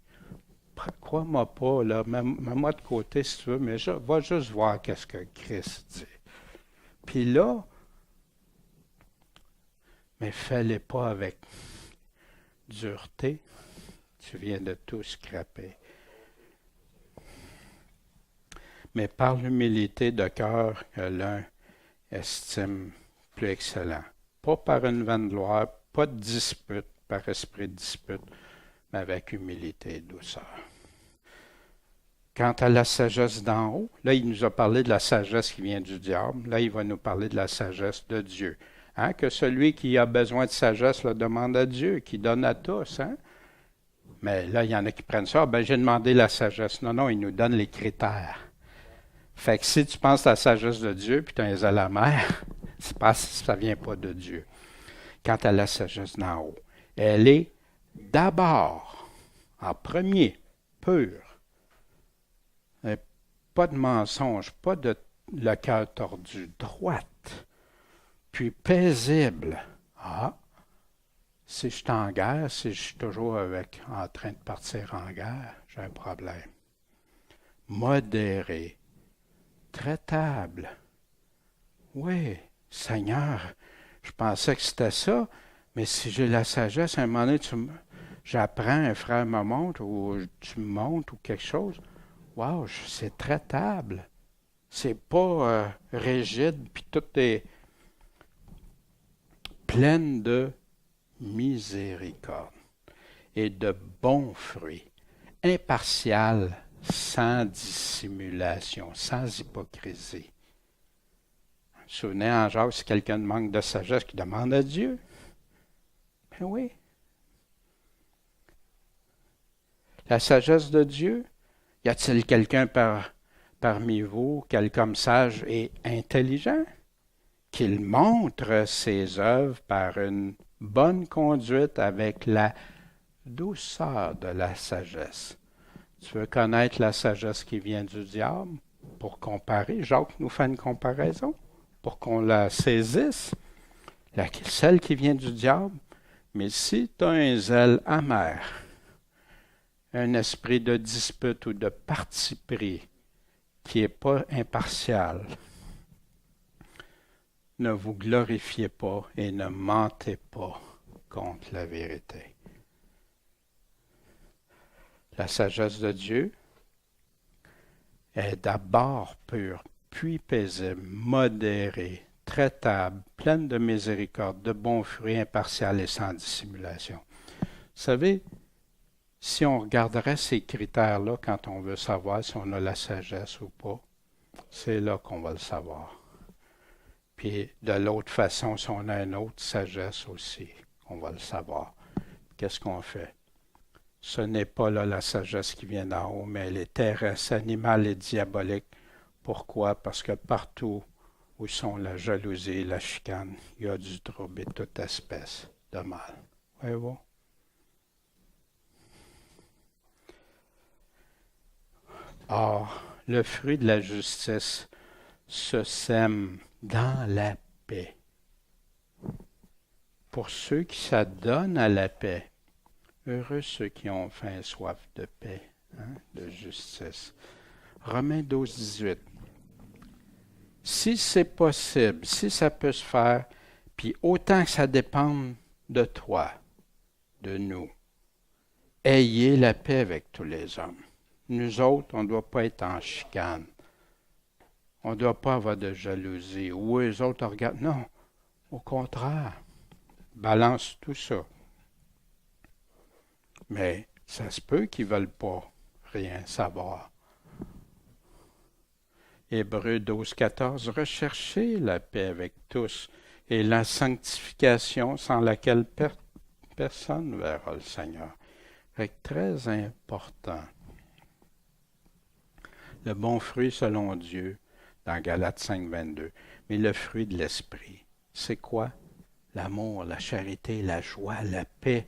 Crois-moi pas, là, mets-moi de côté si tu veux, mais va juste voir qu'est-ce que Christ dit. Puis là, mais fais-les pas avec dureté, tu viens de tout scraper. Mais par l'humilité de cœur que l'un estime plus excellent. Pas par une vaine gloire, pas de dispute, par esprit de dispute, mais avec humilité et douceur. Quant à la sagesse d'en haut, là, il nous a parlé de la sagesse qui vient du diable. Là, il va nous parler de la sagesse de Dieu. Hein? Que celui qui a besoin de sagesse le demande à Dieu, qui donne à tous. Hein? Mais là, il y en a qui prennent ça. Ben, j'ai demandé la sagesse. Non, non, il nous donne les critères. Fait que si tu penses à la sagesse de Dieu, puis tu as un zèle amer, c'est parce que ça ne vient pas de Dieu. Quant à la sagesse d'en haut, elle est d'abord, en premier, pure. Pas de mensonge, pas de le cœur tordu, droite, puis paisible. Ah, si je suis en guerre, si je suis toujours en train de partir en guerre, j'ai un problème. Modéré, traitable. Oui, Seigneur, Je pensais que c'était ça, mais si j'ai la sagesse, à un moment donné, j'apprends, un frère me montre, ou tu me montres, ou quelque chose. Wow, c'est traitable. C'est pas rigide, puis tout est plein de miséricorde et de bons fruits, impartial, sans dissimulation, sans hypocrisie. Vous vous souvenez en Jacques, si quelqu'un manque de sagesse, qui demande à Dieu. Ben oui. La sagesse de Dieu, y a-t-il quelqu'un parmi vous, quelqu'un sage et intelligent, qu'il montre ses œuvres par une bonne conduite avec la douceur de la sagesse. Tu veux connaître la sagesse qui vient du diable pour comparer? Jacques nous fait une comparaison pour qu'on la saisisse. Celle qui vient du diable. Mais si tu as un zèle amer, un esprit de dispute ou de parti pris qui n'est pas impartial, ne vous glorifiez pas et ne mentez pas contre la vérité. La sagesse de Dieu est d'abord pure, puis paisible, modérée, traitable, pleine de miséricorde, de bons fruits, impartiale et sans dissimulation. Vous savez, si on regarderait ces critères-là quand on veut savoir si on a la sagesse ou pas, c'est là qu'on va le savoir. Puis de l'autre façon, si on a une autre sagesse aussi, on va le savoir. Qu'est-ce qu'on fait? Ce n'est pas là la sagesse qui vient d'en haut, mais elle est terrestre, animale et diabolique. Pourquoi? Parce que partout où sont la jalousie et la chicane, il y a du trouble et toute espèce de mal. Voyez-vous? Or, le fruit de la justice se sème dans la paix. Pour ceux qui s'adonnent à la paix, heureux ceux qui ont faim et soif de paix, de justice. Romains 12, 18. Si c'est possible, si ça peut se faire, puis autant que ça dépend de toi, de nous, ayez la paix avec tous les hommes. Nous autres, on ne doit pas être en chicane. On ne doit pas avoir de jalousie. Ou eux autres regardent. Non, au contraire. Balance tout ça. Mais ça se peut qu'ils ne veulent pas rien savoir. Hébreux 12, 14. Recherchez la paix avec tous et la sanctification sans laquelle personne ne verra le Seigneur. C'est très important. Le bon fruit selon Dieu, dans Galates 5, 22. Mais le fruit de l'esprit, c'est quoi? L'amour, la charité, la joie, la paix,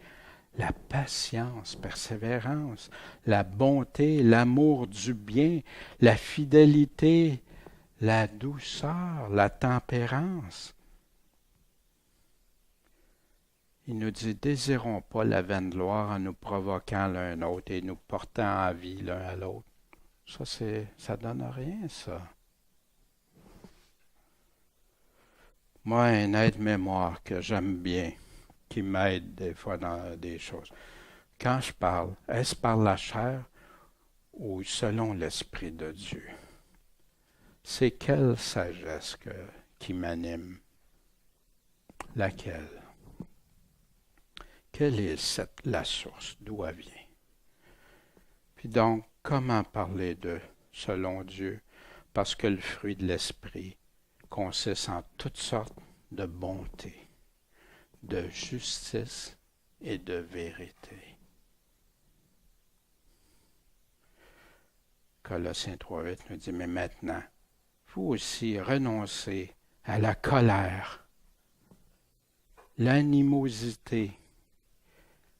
la patience, persévérance, la bonté, l'amour du bien, la fidélité, la douceur, la tempérance. Il nous dit, désirons pas la vaine gloire en nous provoquant l'un l'autre et nous portant en vie l'un à l'autre. Ça donne rien, ça. Moi, un aide-mémoire que j'aime bien, qui m'aide des fois dans des choses. Quand je parle, est-ce par la chair ou selon l'Esprit de Dieu? C'est quelle sagesse qui m'anime? Laquelle? Quelle est la source? D'où elle vient? Puis donc, comment parler de selon Dieu? Parce que le fruit de l'Esprit consiste en toutes sortes de bonté, de justice et de vérité. Colossiens 3,8 nous dit, mais maintenant, vous aussi renoncez à la colère, l'animosité,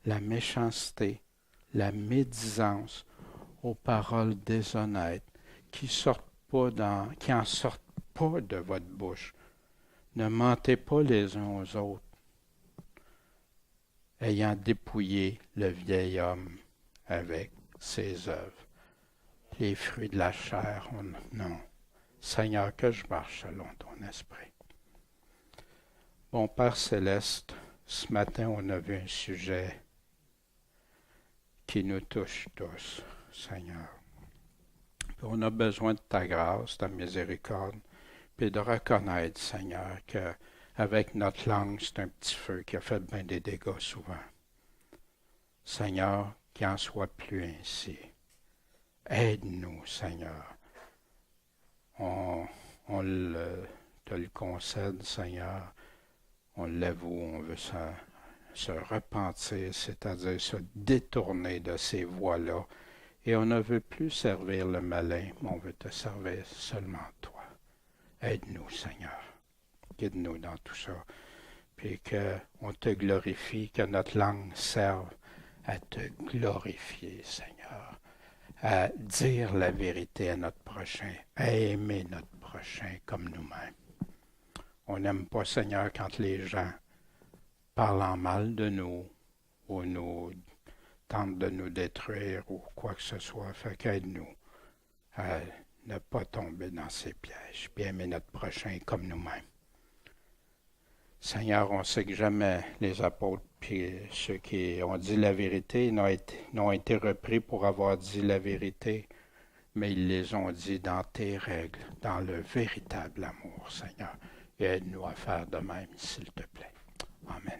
la méchanceté, la médisance, aux paroles déshonnêtes qui en sortent pas de votre bouche. Ne mentez pas les uns aux autres, ayant dépouillé le vieil homme avec ses œuvres. Les fruits de la chair, non. Seigneur, que je marche selon ton esprit. Bon Père céleste, ce matin, on a vu un sujet qui nous touche tous, Seigneur. Puis on a besoin de ta grâce, ta miséricorde, puis de reconnaître, Seigneur, qu'avec notre langue, c'est un petit feu qui a fait bien des dégâts souvent. Seigneur, qu'il n'en soit plus ainsi. Aide-nous, Seigneur. On te le concède, Seigneur. On l'avoue, on veut se repentir, c'est-à-dire se détourner de ces voies-là. Et on ne veut plus servir le malin, mais on veut te servir seulement toi. Aide-nous, Seigneur. Guide-nous dans tout ça. Puis qu'on te glorifie, que notre langue serve à te glorifier, Seigneur. À dire la vérité à notre prochain, à aimer notre prochain comme nous-mêmes. On n'aime pas, Seigneur, quand les gens parlent en mal de nous ou nous tentent de nous détruire ou quoi que ce soit. Fait qu'aide-nous à ne pas tomber dans ces pièges, puis aimer notre prochain comme nous-mêmes. Seigneur, on sait que jamais les apôtres puis ceux qui ont dit la vérité n'ont été repris pour avoir dit la vérité, mais ils les ont dit dans tes règles, dans le véritable amour, Seigneur. Et aide-nous à faire de même, s'il te plaît. Amen.